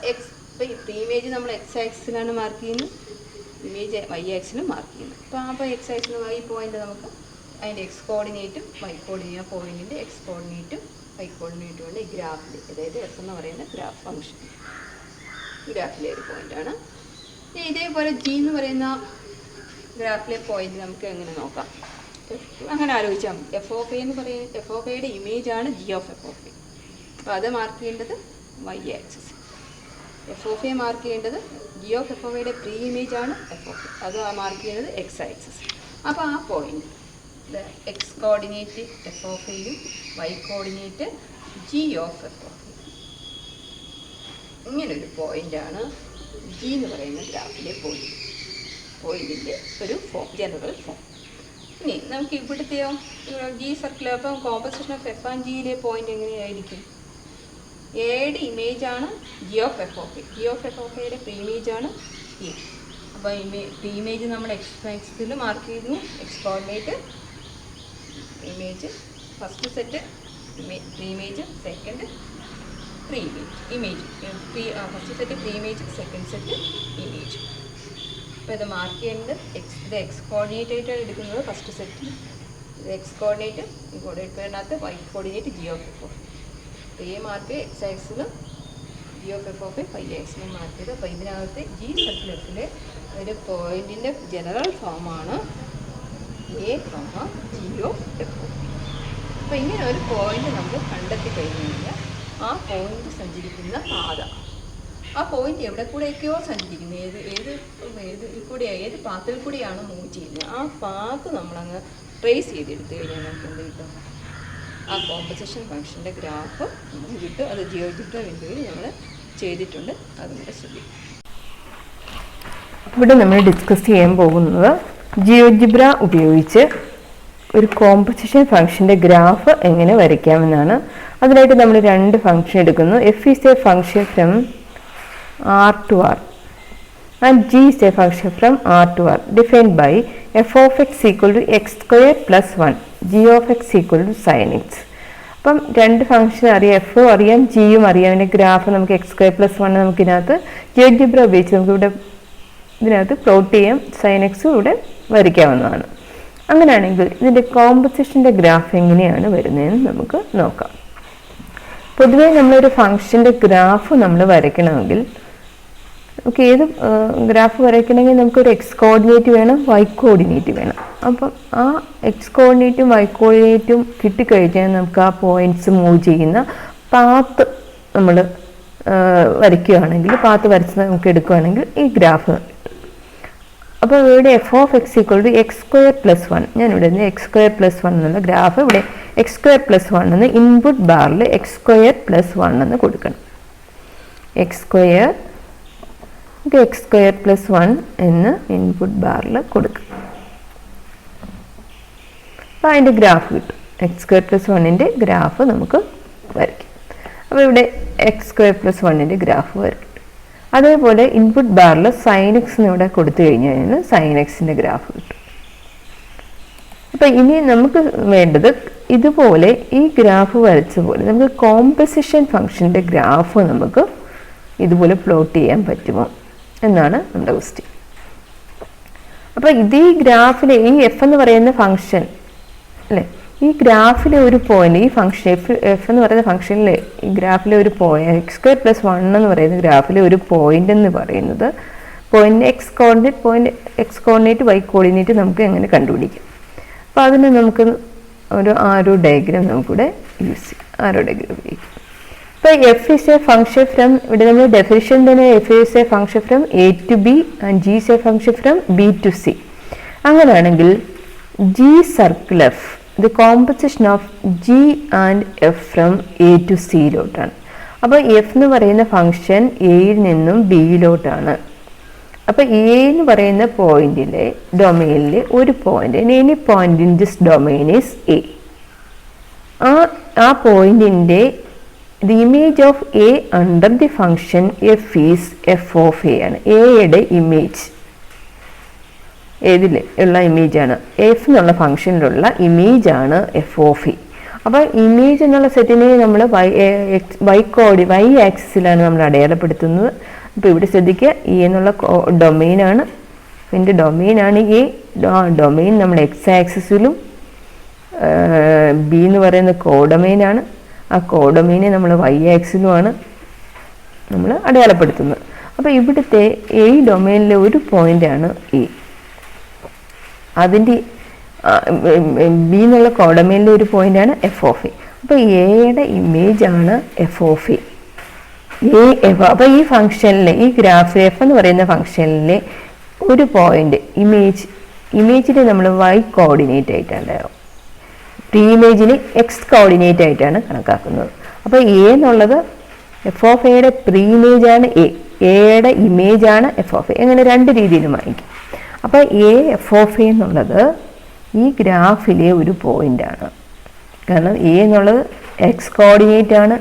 എ. ഇപ്പോൾ പ്രീ ഇമേജ് നമ്മൾ എക്സ് ആക്സിലാണ് മാർക്ക് ചെയ്യുന്നത്, ഇമേജ് വൈ ആക്സിലും മാർക്ക് ചെയ്യുന്നത്. അപ്പോൾ എക്സ് ആക്സിലും വൈ പോയിൻ്റ് നമുക്ക് അതിൻ്റെ എക്സ് കോർഡിനേറ്റും വൈ കോർഡിനേറ്റ്, ആ പോയിൻറ്റിൻ്റെ എക്സ് കോർഡിനേറ്റും വൈ കോർഡിനേറ്റും ഉണ്ട് ഈ ഗ്രാഫിൽ, അതായത് എഫ് എന്ന് പറയുന്ന ഗ്രാഫ് ഫംഗ്ഷൻ ഗ്രാഫിലെ ഒരു പോയിൻ്റാണ്. ഇതേപോലെ ജി എന്ന് പറയുന്ന ഗ്രാഫിലെ പോയിൻ്റ് നമുക്ക് എങ്ങനെ നോക്കാം? അങ്ങനെ ആലോചിച്ചാൽ മതി. എഫ് ഓഫ് എ എന്ന് പറയുന്നത് എഫ് ഓഫ് എയുടെ ഇമേജാണ് g of F of A. അപ്പോൾ അത് മാർക്ക് ചെയ്യേണ്ടത് y axis. F of a mark ചെയ്യേണ്ടത് ജി ഓഫ് എഫ് ഓഫ് എയുടെ പ്രീ ഇമേജാണ് എഫ് ഓഫ് എ, അത് മാർക്ക് ചെയ്യുന്നത് എക്സ് ആക്സിസ്. അപ്പോൾ ആ point x coordinate F of എയും y coordinate g of F of a. ഇങ്ങനൊരു പോയിൻ്റാണ് ജി എന്ന് പറയുന്ന ഗ്രാഫിലെ പോയിൻറ്റിൻ്റെ ഒരു ഫോം, ജനറൽ ഫോം. ഇനി നമുക്ക് ഇവിടുത്തെയോ ജി സർക്കിൾ, അപ്പം കോമ്പസിഷൻ ഓഫ് എഫ് ആൻഡ് ജിയിലെ പോയിൻ്റ് എങ്ങനെയായിരിക്കും? എയുടെ ഇമേജാണ് g of F of A, G of F of എയുടെ പ്രീ ഇമേജാണ് എ. അപ്പോൾ പ്രീ ഇമേജ് നമ്മൾ എക്സിൽ മാർക്ക് ചെയ്തു. X coordinate image, first set pre image, second pre image, first set pre image, second set image. അപ്പോൾ ഇത് മാർക്ക് ചെയ്യുന്നത് ഇത് എക്സ് കോർഡിനേറ്റ് ആയിട്ടാണ് എടുക്കുന്നത് ഫസ്റ്റ് സെറ്റിൽ. ഇത് എക്സ് കോർഡിനേറ്റ്, ഈ കോർഡിനേറ്റിനകത്ത് y coordinate g of F of a mark, x ആക്സിൽ g of F of y ആക്സിലും മാർക്ക് ചെയ്ത്. അപ്പോൾ ഇതിനകത്ത് ജി സർക്കിൾ എഫിലെ ഒരു പോയിൻറ്റിൻ്റെ ജനറൽ ഫോമാണ് a comma g of F of. അപ്പോൾ ഇങ്ങനെ ഒരു പോയിൻ്റ് നമ്മൾ കണ്ടെത്തി കഴിഞ്ഞ് കഴിഞ്ഞാൽ ആ പോയിൻ്റ് സഞ്ചരിക്കുന്ന പാത, ആ പോയിൻ്റ് എവിടെ കൂടെയൊക്കെയോ സഞ്ചരിക്കുന്നത്, ഏത് പാത്തിൽ കൂടെയാണ് മൂവ് ചെയ്യുന്നത്, ആ പാത്ത് നമ്മളങ്ങ് ട്രേസ് ചെയ്തെടുത്തു കഴിഞ്ഞാൽ നമുക്ക് എന്ത് കിട്ടും? ആ കോമ്പസിഷൻ ഫംഗ്ഷൻ്റെ ഗ്രാഫ് നമുക്ക് കിട്ടും. അത് ജിയോജിബ്ര വിൻഡോയിൽ നമ്മൾ ചെയ്തിട്ടുണ്ട്, അതും കൂടെ ശ്രദ്ധിക്കും. ഇവിടെ നമ്മൾ ഡിസ്കസ് ചെയ്യാൻ പോകുന്നത് ജിയോജിബ്ര ഉപയോഗിച്ച് ഒരു കോമ്പസിഷൻ ഫംഗ്ഷൻ്റെ ഗ്രാഫ് എങ്ങനെ വരയ്ക്കാമെന്നാണ്. അതിനായിട്ട് നമ്മൾ രണ്ട് ഫംഗ്ഷൻ എടുക്കുന്നു. F is a function from R to R and G is a function from R to R defined by f of x equal to x square plus 1 g of x equal to sine x. അപ്പം രണ്ട് function അറിയാം, എഫും അറിയാം ജിയും അറിയാം. അതിൻ്റെ graph നമുക്ക് X square plus 1 നമുക്കിതിനകത്ത് GeoGebra ഉപയോഗിച്ച് നമുക്കിവിടെ ഇതിനകത്ത് പ്ലോട്ട് ചെയ്യാം, സൈൻ എക്സും ഇവിടെ വരയ്ക്കാവുന്നതാണ്. അങ്ങനെയാണെങ്കിൽ ഇതിൻ്റെ കോമ്പസിഷൻ്റെ ഗ്രാഫ് എങ്ങനെയാണ് വരുന്നതെന്ന് നമുക്ക് നോക്കാം. പൊതുവേ നമ്മളൊരു ഫംഗ്ഷൻ്റെ ഗ്രാഫ് നമ്മൾ വരയ്ക്കണമെങ്കിൽ നമുക്ക് ഏത് ഗ്രാഫ് വരയ്ക്കണമെങ്കിൽ നമുക്കൊരു എക്സ് കോർഡിനേറ്റ് വേണം, വൈ കോർഡിനേറ്റ് വേണം. അപ്പം ആ എക്സ് കോർഡിനേറ്റും വൈ കോർഡിനേറ്റും കിട്ടിക്കഴിഞ്ഞാൽ നമുക്ക് ആ പോയിൻറ്റ്സ് മൂവ് ചെയ്യുന്ന പാത്ത് നമ്മൾ വരയ്ക്കുകയാണെങ്കിൽ, പാത്ത് വരച്ച് നമുക്ക് എടുക്കുകയാണെങ്കിൽ ഈ ഗ്രാഫ്. അപ്പോൾ ഇവിടെ f of x equal to x square plus 1, ഞാനിവിടെ നിന്ന് എക്സ് സ്ക്വയർ പ്ലസ് 1 എന്നുള്ള ഗ്രാഫ് ഇവിടെ എക്സ് സ്ക്വയർ പ്ലസ് 1 എന്ന് ഇൻപുട്ട് ബാറിൽ എക്സ് സ്ക്വയർ പ്ലസ് 1 എന്ന് കൊടുക്കണം. എക്സ് സ്ക്വയർ പ്ലസ് 1 എന്ന് ഇൻപുട്ട് ബാറിൽ കൊടുക്കണം. അപ്പോൾ അതിൻ്റെ ഗ്രാഫ് കിട്ടും. എക്സ് സ്ക്വയർ പ്ലസ് 1ൻ്റെ ഗ്രാഫ് നമുക്ക് വരയ്ക്കാം. അപ്പോൾ ഇവിടെ എക്സ് സ്ക്വയർ പ്ലസ് 1ൻ്റെ ഗ്രാഫ് വരയ്ക്കും. അതേപോലെ ഇൻപുട്ട് ബാറിൽ സൈൻ എക്സ് ഇവിടെ കൊടുത്തു കഴിഞ്ഞാൽ സൈൻ എക്സിൻ്റെ ഗ്രാഫ് കിട്ടും. അപ്പം ഇനി നമുക്ക് വേണ്ടത് ഇതുപോലെ ഈ ഗ്രാഫ് വരച്ച പോലെ നമുക്ക് കോമ്പസിഷൻ ഫംഗ്ഷൻ്റെ ഗ്രാഫ് നമുക്ക് ഇതുപോലെ പ്ലോട്ട് ചെയ്യാൻ പറ്റുമോ എന്നാണ് നമ്മുടെ ക്വസ്റ്റ്യൻ. അപ്പോൾ ഇത് ഈ ഗ്രാഫിലെ ഈ എഫ് എന്ന് പറയുന്ന ഫംഗ്ഷൻ അല്ലേ, ഈ ഗ്രാഫിലെ ഒരു പോയിന്റ്, ഈ ഫംഗ്ഷൻ എഫ് എന്ന് പറയുന്ന ഫംഗ്ഷനിലെ ഈ ഗ്രാഫിലെ ഒരു പോയിന്റ് എക്സ് സ്ക്വയർ പ്ലസ് 1 എന്ന് പറയുന്ന ഗ്രാഫിലെ ഒരു പോയിന്റ് എന്ന് പറയുന്നത് point x coordinate y coordinate നമുക്ക് എങ്ങനെ കണ്ടുപിടിക്കാം. അപ്പോൾ അതിന് നമുക്ക് ഒരു ആരോ ഡയഗ്രാം നമുക്കിവിടെ യൂസ് ചെയ്യാം. ആരോ ഡയഗ്രാം ഉപയോഗിക്കാം. ഇപ്പോൾ f is a function from, ഇവിടെ നമ്മൾ ഡെഫിനിഷൻ തന്നെ f is a function from A to B and G is a function from B to C. അങ്ങനെയാണെങ്കിൽ g circle f the composition of G and F from A to C ലോട്ടാണ്. അപ്പോൾ F എന്ന് പറയുന്ന function എയിൽ നിന്നും ബിയിലോട്ടാണ്. അപ്പോൾ A എന്ന് പറയുന്ന പോയിന്റിലെ ഡൊമെയിനിലെ ഒരു പോയിന്റ്, any point in this domain is a. ആ പോയിന്റിൻ്റെ the image of a under the function f is f of A ആണ്. എയുടെ ഇമേജ് ഏതിൽ ഉള്ള ഇമേജാണ്, എഫ് എന്നുള്ള ഫംഗ്ഷനിലുള്ള ഇമേജാണ് എഫ് ഓഫ് എ. അപ്പോൾ ഇമേജ് എന്നുള്ള സെറ്റിനെ നമ്മൾ വൈ ആക്സിസിലാണ് നമ്മൾ അടയാളപ്പെടുത്തുന്നത്. അപ്പോൾ ഇവിടെ ശ്രദ്ധിക്കുക, ഇ എന്നുള്ള ഡൊമെയിനാണ്, ഇതിൻ്റെ ഡൊമെയിനാണ് എ. ഡൊമെയിൻ നമ്മൾ എക്സ് ആക്സിസിലും ബി എന്ന് പറയുന്ന കോഡൊമെയിനാണ്. ആ കോഡൊമെയിനെ നമ്മൾ വൈ ആക്സിലുമാണ് നമ്മൾ അടയാളപ്പെടുത്തുന്നത്. അപ്പോൾ ഇവിടുത്തെ എ ഡൊമെയിനിലെ ഒരു പോയിൻ്റാണ് എ. അതിൻ്റെ ബി എന്നുള്ള കോഡൊമെയിനിലെ ഒരു പോയിൻ്റാണ് എഫ് ഓഫ് എ. അപ്പോൾ എയുടെ ഇമേജാണ് എഫ് ഓഫ് എ. അപ്പോൾ ഈ ഫംഗ്ഷനിലെ ഈ ഗ്രാഫ് എഫ് എന്ന് പറയുന്ന ഫംഗ്ഷനിലെ ഒരു പോയിന്റ് ഇമേജിനെ നമ്മൾ വൈ കോർഡിനേറ്റ് ആയിട്ടാണ്, പ്രീ ഇമേജിന് എക്സ് കോർഡിനേറ്റ് ആയിട്ടാണ് കണക്കാക്കുന്നത്. അപ്പോൾ എ എന്നുള്ളത് എഫ് ഓഫ് എയുടെ പ്രീ ഇമേജാണ് എയുടെ ഇമേജാണ് എഫ് ഓഫ് എ. അങ്ങനെ രണ്ട് രീതിയിലും വാങ്ങിക്കും. അപ്പോൾ എ എഫ് ഓഫ് എ എന്നുള്ളത് ഈ ഗ്രാഫിലെ ഒരു പോയിൻ്റാണ്. കാരണം എ എന്നുള്ളത് എക്സ് കോർഡിനേറ്റ് ആണ്,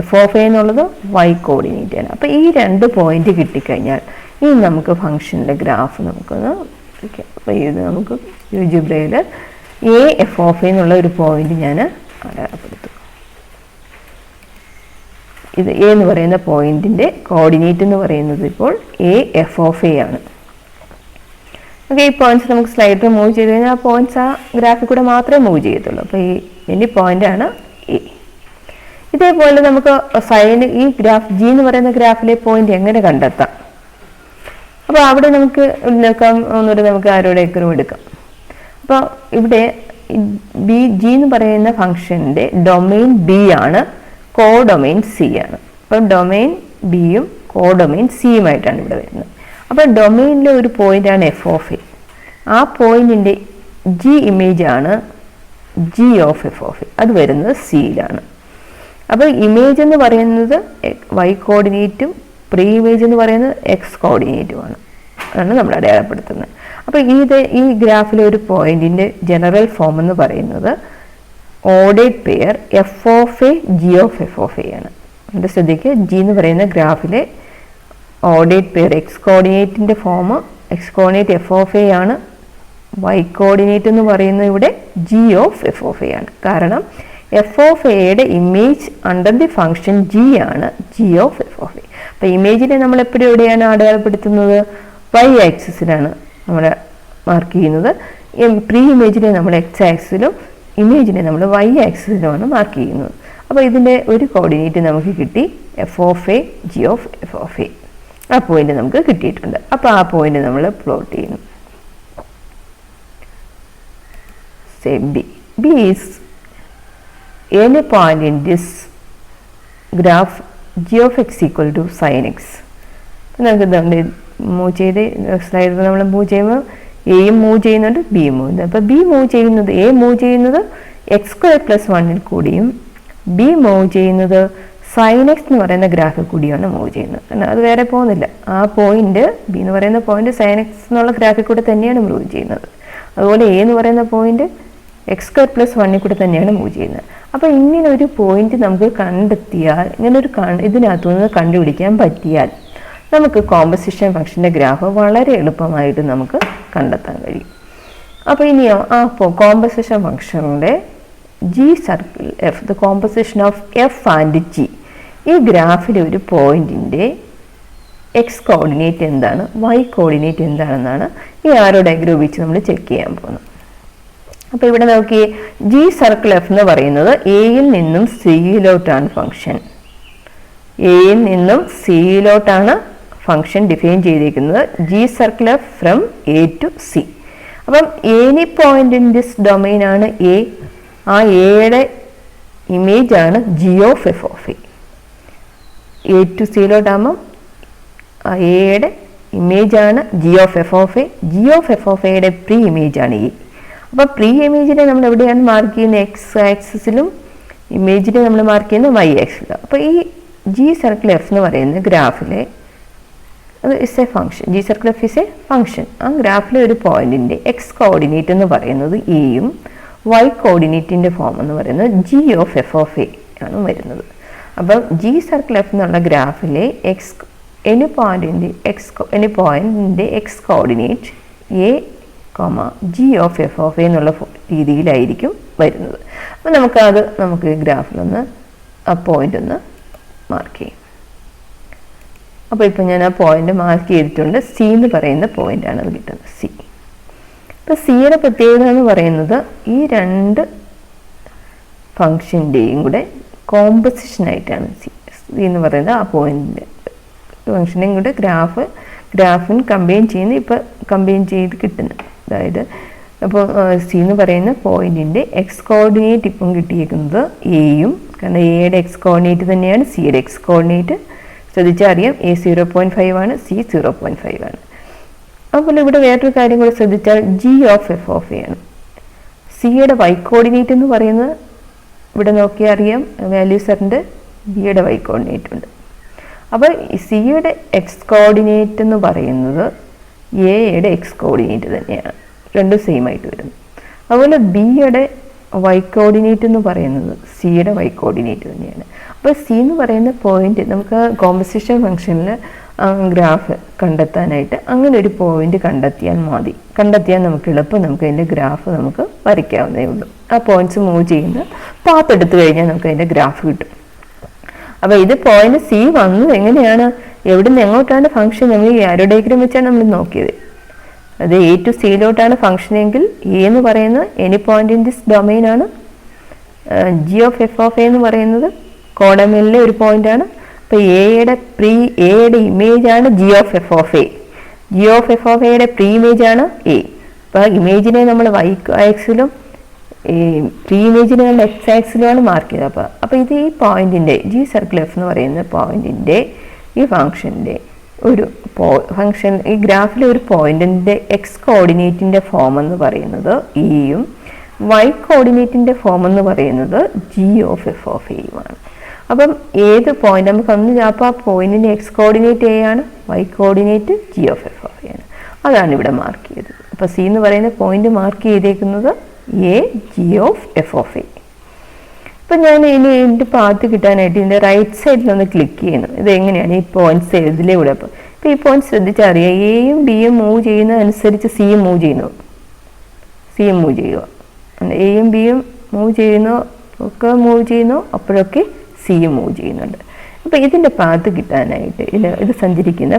എഫ് ഓഫ് എ എന്നുള്ളത് വൈ കോർഡിനേറ്റ് ആണ്. അപ്പോൾ ഈ രണ്ട് പോയിന്റ് കിട്ടിക്കഴിഞ്ഞാൽ ഇനി നമുക്ക് ഫംഗ്ഷനിലെ ഗ്രാഫ് നമുക്കൊന്ന് അപ്പോൾ ഇത് നമുക്ക് യൂജിബ്രയിൽ എ എഫ് ഓഫ് എ എന്നുള്ള ഒരു പോയിന്റ് ഞാൻ അടയാളപ്പെടുത്തും. ഇത് എ എന്ന് പറയുന്ന പോയിന്റിൻ്റെ കോർഡിനേറ്റ് എന്ന് പറയുന്നത് ഇപ്പോൾ എ എഫ് ഓഫ് എ ആണ്. ഓക്കെ, ഈ പോയിന്റ്സ് നമുക്ക് സ്ലൈഡർ മൂവ് ചെയ്ത് കഴിഞ്ഞാൽ ആ പോയിന്റ്സ് ആ ഗ്രാഫിൽ കൂടെ മാത്രമേ മൂവ് ചെയ്യത്തുള്ളൂ. അപ്പോൾ ഈ പോയിന്റാണ് എ. ഇതേപോലെ നമുക്ക് സൈൻ ഈ ഗ്രാഫ് ജി എന്ന് പറയുന്ന ഗ്രാഫിലെ പോയിന്റ് എങ്ങനെ കണ്ടെത്താം? അപ്പോൾ അവിടെ നമുക്ക് നോക്കാം, ഒന്നുകൂടെ നമുക്ക് ആരോടേക്കും എടുക്കാം. അപ്പോൾ ഇവിടെ ബി ജി എന്ന് പറയുന്ന ഫംഗ്ഷൻ്റെ ഡൊമെയിൻ ബി ആണ്, കോഡൊമെയിൻ സി ആണ്. അപ്പം ഡൊമെയിൻ ബിയും കോഡൊമെയിൻ സിയുമായിട്ടാണ് ഇവിടെ വരുന്നത്. അപ്പോൾ ഡൊമെയിനിലെ ഒരു പോയിന്റാണ് എഫ് ഓഫ് എ. ആ പോയിന്റിൻ്റെ ജി ഇമേജ് ആണ് G of F of a. അത് വരുന്നത് സിയിലാണ്. അപ്പോൾ ഇമേജ് എന്ന് പറയുന്നത് വൈ കോർഡിനേറ്റും പ്രീ ഇമേജ് എന്ന് പറയുന്നത് എക്സ് കോർഡിനേറ്റുമാണ്. ആണ് നമ്മൾ അടയാളപ്പെടുത്തുന്നത്. അപ്പോൾ ഈ ഗ്രാഫിലെ ഒരു പോയിന്റിൻ്റെ ജനറൽ ഫോം എന്ന് പറയുന്നത് ordered pair F of A G of F of A ആണ്. എന്നിട്ട് ശ്രദ്ധിക്കുക, ജി എന്ന് പറയുന്ന ഗ്രാഫിലെ ഓർഡേഡ് പെയർ എക്സ് കോർഡിനേറ്റിൻ്റെ form X coordinate F of A ആണ്, വൈ കോർഡിനേറ്റ് എന്ന് പറയുന്നത് ഇവിടെ G of F of A ആണ്. കാരണം എഫ് ഓഫ് എയുടെ image under the function G ആണ് G of F of A. അപ്പോൾ ഇമേജിനെ നമ്മൾ എപ്പോഴും എവിടെയാണ് അടയാളപ്പെടുത്തുന്നത്? വൈ ആക്സിസിലാണ് നമ്മൾ മാർക്ക് ചെയ്യുന്നത്. പ്രീ ഇമേജിനെ നമ്മൾ എക്സ് ആക്സിസിലും ഇമേജിനെ നമ്മൾ വൈ ആക്സിസിലുമാണ് മാർക്ക് ചെയ്യുന്നത്. അപ്പോൾ ഇതിൻ്റെ ഒരു കോർഡിനേറ്റ് നമുക്ക് കിട്ടി, F of A G of F of A. ആ പോയിന്റ് നമുക്ക് കിട്ടിയിട്ടുണ്ട്. അപ്പോൾ ആ പോയിന്റ് നമ്മൾ പ്ലോട്ട് ചെയ്യുന്നു. Say B is any point in this graph g of x equal to sin x. നമുക്ക് മൂവ് ചെയ്ത് സ്ലൈഡർ നമ്മൾ മൂവ് ചെയ്യുമ്പോൾ എയും മൂവ് ചെയ്യുന്നുണ്ട്, ബിയും മൂവ് ചെയ്യുന്നത്. അപ്പോൾ ബി മൂവ് ചെയ്യുന്നത് എ മൂവ് ചെയ്യുന്നത് എക്സ് സ്ക്വയർ പ്ലസ് 1 കൂടിയും ബി മൂവ് ചെയ്യുന്നത് സൈൻ എക്സ് എന്ന് പറയുന്ന ഗ്രാഫിൽ കൂടിയാണ് മൂവ് ചെയ്യുന്നത്. കാരണം അത് വേറെ പോകുന്നില്ല. ആ പോയിന്റ് ബി എന്ന് പറയുന്ന പോയിന്റ് സൈൻ എക്സ് എന്നുള്ള ഗ്രാഫിൽ കൂടെ തന്നെയാണ് മൂവ് ചെയ്യുന്നത്. അതുപോലെ എ എന്ന് പറയുന്ന പോയിന്റ് എക്സ് സ്ക്വയർ പ്ലസ് 1 കൂടെ തന്നെയാണ് മൂവ് ചെയ്യുന്നത്. അപ്പോൾ ഇങ്ങനെ ഒരു പോയിന്റ് നമുക്ക് കണ്ടെത്തിയാൽ, ഇങ്ങനൊരു ഇതിനകത്തുനിന്ന് കണ്ടുപിടിക്കാൻ പറ്റിയാൽ നമുക്ക് കോമ്പസിഷൻ ഫംഗ്ഷൻ്റെ ഗ്രാഫ് വളരെ എളുപ്പമായിട്ട് നമുക്ക് കണ്ടെത്താൻ കഴിയും. അപ്പോൾ ഇനിയോ ആ കോമ്പസിഷൻ ഫംഗ്ഷൻ്റെ G circle F, the composition of F and G, ഈ ഗ്രാഫിലെ ഒരു പോയിന്റിൻ്റെ എക്സ് കോർഡിനേറ്റ് എന്താണ്, വൈ കോർഡിനേറ്റ് എന്താണെന്നാണ് ഈ ആരോ ഡയഗ്രം ഉപയോഗിച്ച് നമ്മൾ ചെക്ക് ചെയ്യാൻ പോകുന്നത്. അപ്പോൾ ഇവിടെ നോക്കിയേ, ജി സർക്കിൾ എഫ് എന്ന് പറയുന്നത് എയിൽ നിന്നും സിയിലോട്ടാണ് ഫംഗ്ഷൻ. എയിൽ നിന്നും സിയിലോട്ടാണ് ഫംഗ്ഷൻ ഡിഫൈൻ ചെയ്തിരിക്കുന്നത്. G circle F from A to C. അപ്പം any point in this domain ആണ് എ. ആ എയുടെ ഇമേജ് ആണ് G of F of A. A to സിയിലോട്ടാകുമ്പം ആ എയുടെ ഇമേജ് ആണ് G of F of A. G of F of എയുടെ പ്രീ ഇമേജ് ആണ് എ. അപ്പോൾ പ്രീ ഇമേജിനെ നമ്മൾ എവിടെയാണ് മാർക്ക് ചെയ്യുന്നത്? എക്സ് ആക്സിസിലും ഇമേജിനെ നമ്മൾ മാർക്ക് ചെയ്യുന്നത് വൈ ആക്സിസിലും. അപ്പോൾ ഈ ജി സർക്കിൾ എഫ് എന്ന് പറയുന്ന ഗ്രാഫിലെ അത് is A function. G circle F is A function. ആ ഗ്രാഫിലെ ഒരു പോയിന്റിൻ്റെ എക്സ് കോർഡിനേറ്റ് എന്ന് പറയുന്നത് എയും വൈ കോർഡിനേറ്റിൻ്റെ ഫോം എന്ന് പറയുന്നത് G of F of A ആണ് വരുന്നത്. അപ്പം ജി സർക്കിൾ എഫ് എന്നുള്ള ഗ്രാഫിലെ എനി പോയിന്റിൻ്റെ X coordinate A G of F of A എന്നുള്ള രീതിയിലായിരിക്കും വരുന്നത്. അപ്പോൾ നമുക്ക് ഈ ഗ്രാഫിലൊന്ന് ആ പോയിന്റ് ഒന്ന് മാർക്ക് ചെയ്യും. അപ്പോൾ ഇപ്പോൾ ഞാൻ ആ പോയിന്റ് മാർക്ക് ചെയ്തിട്ടുണ്ട്. സി എന്ന് പറയുന്ന പോയിന്റാണ് അത് കിട്ടുന്നത്, സി. ഇപ്പോൾ സിയുടെ പ്രത്യേകത എന്ന് പറയുന്നത് ഈ രണ്ട് ഫംഗ്ഷൻ്റെയും കൂടെ കോമ്പസിഷനായിട്ടാണ് സി എന്ന് പറയുന്നത്. ആ പോയിന്റിൻ്റെ ഫംഗ്ഷൻ്റെയും കൂടെ ഗ്രാഫിന് കമ്പൈൻ ചെയ്യുന്നത് ഇപ്പോൾ കമ്പൈൻ ചെയ്ത് കിട്ടുന്നത്. അതായത് അപ്പോൾ സി എന്ന് പറയുന്ന പോയിന്റിൻ്റെ എക്സ് കോർഡിനേറ്റ് ഇപ്പം കിട്ടിയിരിക്കുന്നത് എയും, കാരണം എയുടെ എക്സ് കോർഡിനേറ്റ് തന്നെയാണ് സിയുടെ എക്സ് കോർഡിനേറ്റ്. ശ്രദ്ധിച്ചാൽ അറിയാം, എ 0.5 ആണ്, സി 0.5 ആണ്. അതുപോലെ ഇവിടെ വേറൊരു കാര്യം കൂടെ ശ്രദ്ധിച്ചാൽ G of F of A ആണ്. സിയുടെ വൈ കോർഡിനേറ്റ് എന്ന് പറയുന്നത് ഇവിടെ നോക്കിയാൽ അറിയാം, വാല്യൂസ് ഉണ്ട് ബിയുടെ വൈ കോർഡിനേറ്റ് ഉണ്ട്. അപ്പോൾ സിയുടെ എക്സ് കോർഡിനേറ്റ് എന്ന് പറയുന്നത് എയുടെ എക്സ് കോർഡിനേറ്റ് തന്നെയാണ്, രണ്ടും സെയിം ആയിട്ട് വരുന്നു. അതുപോലെ ബിയുടെ വൈ കോർഡിനേറ്റ് എന്ന് പറയുന്നത് സിയുടെ വൈ കോർഡിനേറ്റ് തന്നെയാണ്. അപ്പോൾ സി എന്ന് പറയുന്ന പോയിന്റ് നമുക്ക് കോമ്പസിഷൻ ഫംഗ്ഷനിൽ ഗ്രാഫ് കണ്ടെത്താനായിട്ട് അങ്ങനെ ഒരു പോയിന്റ് കണ്ടെത്തിയാൽ നമുക്ക് എളുപ്പം നമുക്ക് അതിൻ്റെ ഗ്രാഫ് നമുക്ക് വരയ്ക്കാവുന്നേ ഉള്ളൂ. ആ പോയിന്റ്സ് മൂവ് ചെയ്യുന്ന പാത്ത് എടുത്തു കഴിഞ്ഞാൽ നമുക്ക് അതിൻ്റെ ഗ്രാഫ് കിട്ടും. അപ്പോൾ ഇത് പോയിന്റ് സി വന്നു എങ്ങനെയാണ്, എവിടെ നിന്ന് എങ്ങോട്ടാണ് ഫംഗ്ഷൻ, നമ്മൾ ഈ ആരോ ഡയഗ്രം വെച്ചാണ് നമ്മൾ നോക്കിയത്. അത് എ ടു സിയിലോട്ടാണ് ഫംഗ്ഷൻ എങ്കിൽ എ എന്ന് പറയുന്ന any point in this domain ആണ്. G of F of A എന്ന് പറയുന്നത് കോഡമിലെ ഒരു പോയിന്റാണ്. അപ്പോൾ എയുടെ ഇമേജ് ആണ് G of F of A. G of F of എയുടെ പ്രീ ഇമേജ് ആണ് എ. അപ്പോൾ ഇമേജിനെ നമ്മൾ വൈ ആക്സിലും ഈ പ്രീ ഇമേജിനെ നമ്മൾ എക്സ് ആക്സിലുമാണ് മാർക്ക് ചെയ്തത്. അപ്പോൾ ഇത് ഈ പോയിന്റിൻ്റെ ജി സർക്കിൾ എഫ് എന്ന് പറയുന്ന പോയിന്റിൻ്റെ ഈ ഫംഗ്ഷൻ്റെ ഒരു ഫംഗ്ഷൻ, ഈ ഗ്രാഫിലെ ഒരു പോയിന്റിൻ്റെ എക്സ് കോർഡിനേറ്റിൻ്റെ ഫോം എന്ന് പറയുന്നത് ഇയും വൈ കോർഡിനേറ്റിൻ്റെ ഫോം എന്ന് പറയുന്നത് ജി ഓഫ് എഫ് ഓഫ് എയുമാണ്. അപ്പം ഏത് പോയിന്റ് നമുക്ക് അന്ന് അപ്പോൾ ആ പോയിന്റിൻ്റെ എക്സ് കോർഡിനേറ്റ് എ ആണ്, Y coordinate g of F of A ആണ്. അതാണ് ഇവിടെ മാർക്ക് ചെയ്തത്. അപ്പോൾ സി എന്ന് പറയുന്ന പോയിന്റ് മാർക്ക് ചെയ്തേക്കുന്നത് a G of F of a. ഇപ്പം ഞാൻ ഇനി ഇതിൻ്റെ പാത്ത് കിട്ടാനായിട്ട് ഇതിൻ്റെ റൈറ്റ് സൈഡിലൊന്ന് ക്ലിക്ക് ചെയ്യുന്നു. ഇത് എങ്ങനെയാണ് ഈ പോയിന്റ്സ് ഇതിലൂടെ. അപ്പോൾ ഈ പോയിന്റ് ശ്രദ്ധിച്ചാൽ അറിയാം, എയും ബിയും മൂവ് ചെയ്യുന്നതനുസരിച്ച് സിയും മൂവ് ചെയ്യുക, എയും ബിയും മൂവ് ചെയ്യുന്നു അപ്പോഴൊക്കെ സിയും മൂവ് ചെയ്യുന്നുണ്ട്. അപ്പോൾ ഇതിൻ്റെ പാത്ത് കിട്ടാനായിട്ട് ഇത് സഞ്ചരിക്കുന്ന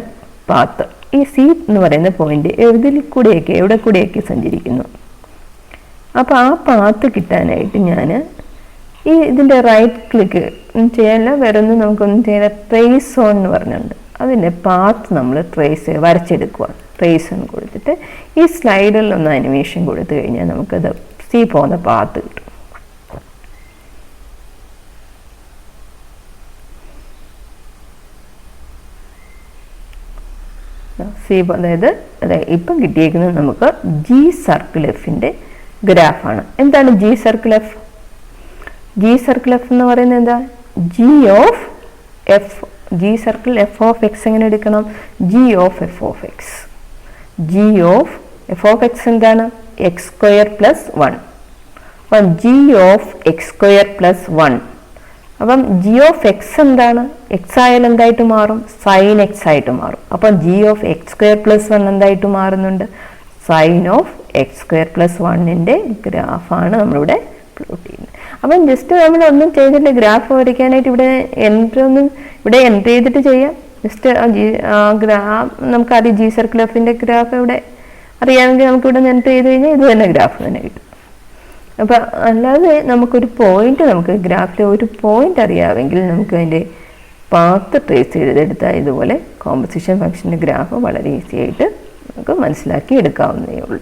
പാത്ത്, ഈ സി എന്ന് പറയുന്ന പോയിന്റ് എവിടെ കൂടെയൊക്കെ സഞ്ചരിക്കുന്നു. അപ്പോൾ ആ പാത്ത് കിട്ടാനായിട്ട് ഞാൻ ഇതിൻ്റെ റൈറ്റ് ക്ലിക്ക് ചെയ്യാനല്ല, വേറെ ഒന്നും നമുക്കൊന്നും ചെയ്യാൻ, ട്രേസ് ഓൺ എന്ന് പറഞ്ഞിട്ടുണ്ട്. അതിൻ്റെ പാത്ത് നമ്മൾ വരച്ചെടുക്കുക. ട്രേസ് ഓൺ കൊടുത്തിട്ട് ഈ സ്ലൈഡറിലൊന്ന് അനിമേഷൻ കൊടുത്തു കഴിഞ്ഞാൽ നമുക്കത് സി പോകുന്ന പാത്ത് കിട്ടും. സി അതായത് ഇപ്പം കിട്ടിയേക്കുന്നത് നമുക്ക് ജി സർക്കിൾ എഫിൻ്റെ ഗ്രാഫാണ്. എന്താണ് G circle F? G circle F എന്ന് പറയുന്നത് എന്താ? G of F, G circle F of X എങ്ങനെ എടുക്കണം? G of F of X. G of F of X എന്താണ്? X square plus 1. അപ്പം G of X square plus 1. അപ്പം G of X എന്താണ്? X ആയാലും എന്തായിട്ട് മാറും? സൈൻ എക്സ് ആയിട്ട് മാറും. അപ്പം G of X square plus 1 എന്തായിട്ട് മാറുന്നുണ്ട്? Sine of X square plus 1ൻ്റെ ഗ്രാഫാണ് നമ്മളിവിടെ പ്ലോട്ട് ചെയ്യുന്നത്. അപ്പം ജസ്റ്റ് നമ്മളൊന്നും ചെയ്തിട്ട് ഗ്രാഫ് വരയ്ക്കാനായിട്ട് ഇവിടെ എൻട്രി ചെയ്തിട്ട് ചെയ്യാം. ജസ്റ്റ് നമുക്കാദ്യം ജി സർക്കിൾ എഫിൻ്റെ ഗ്രാഫ് ഇവിടെ അറിയാമെങ്കിൽ നമുക്കിവിടെ എൻട്രി ചെയ്ത് കഴിഞ്ഞാൽ ഇത് തന്നെ ഗ്രാഫ് തന്നെ കിട്ടും. അപ്പം അല്ലാതെ നമുക്ക് ഗ്രാഫിലെ ഒരു പോയിന്റ് അറിയാമെങ്കിൽ നമുക്ക് അതിൻ്റെ പാത്ത് ട്രേസ് ചെയ്തെടുത്താൽ ഇതുപോലെ കോമ്പസിഷൻ ഫംഗ്ഷൻ്റെ ഗ്രാഫ് വളരെ ഈസി ആയിട്ട് നമുക്ക് മനസ്സിലാക്കി എടുക്കാവുന്നതേ ഉള്ളൂ.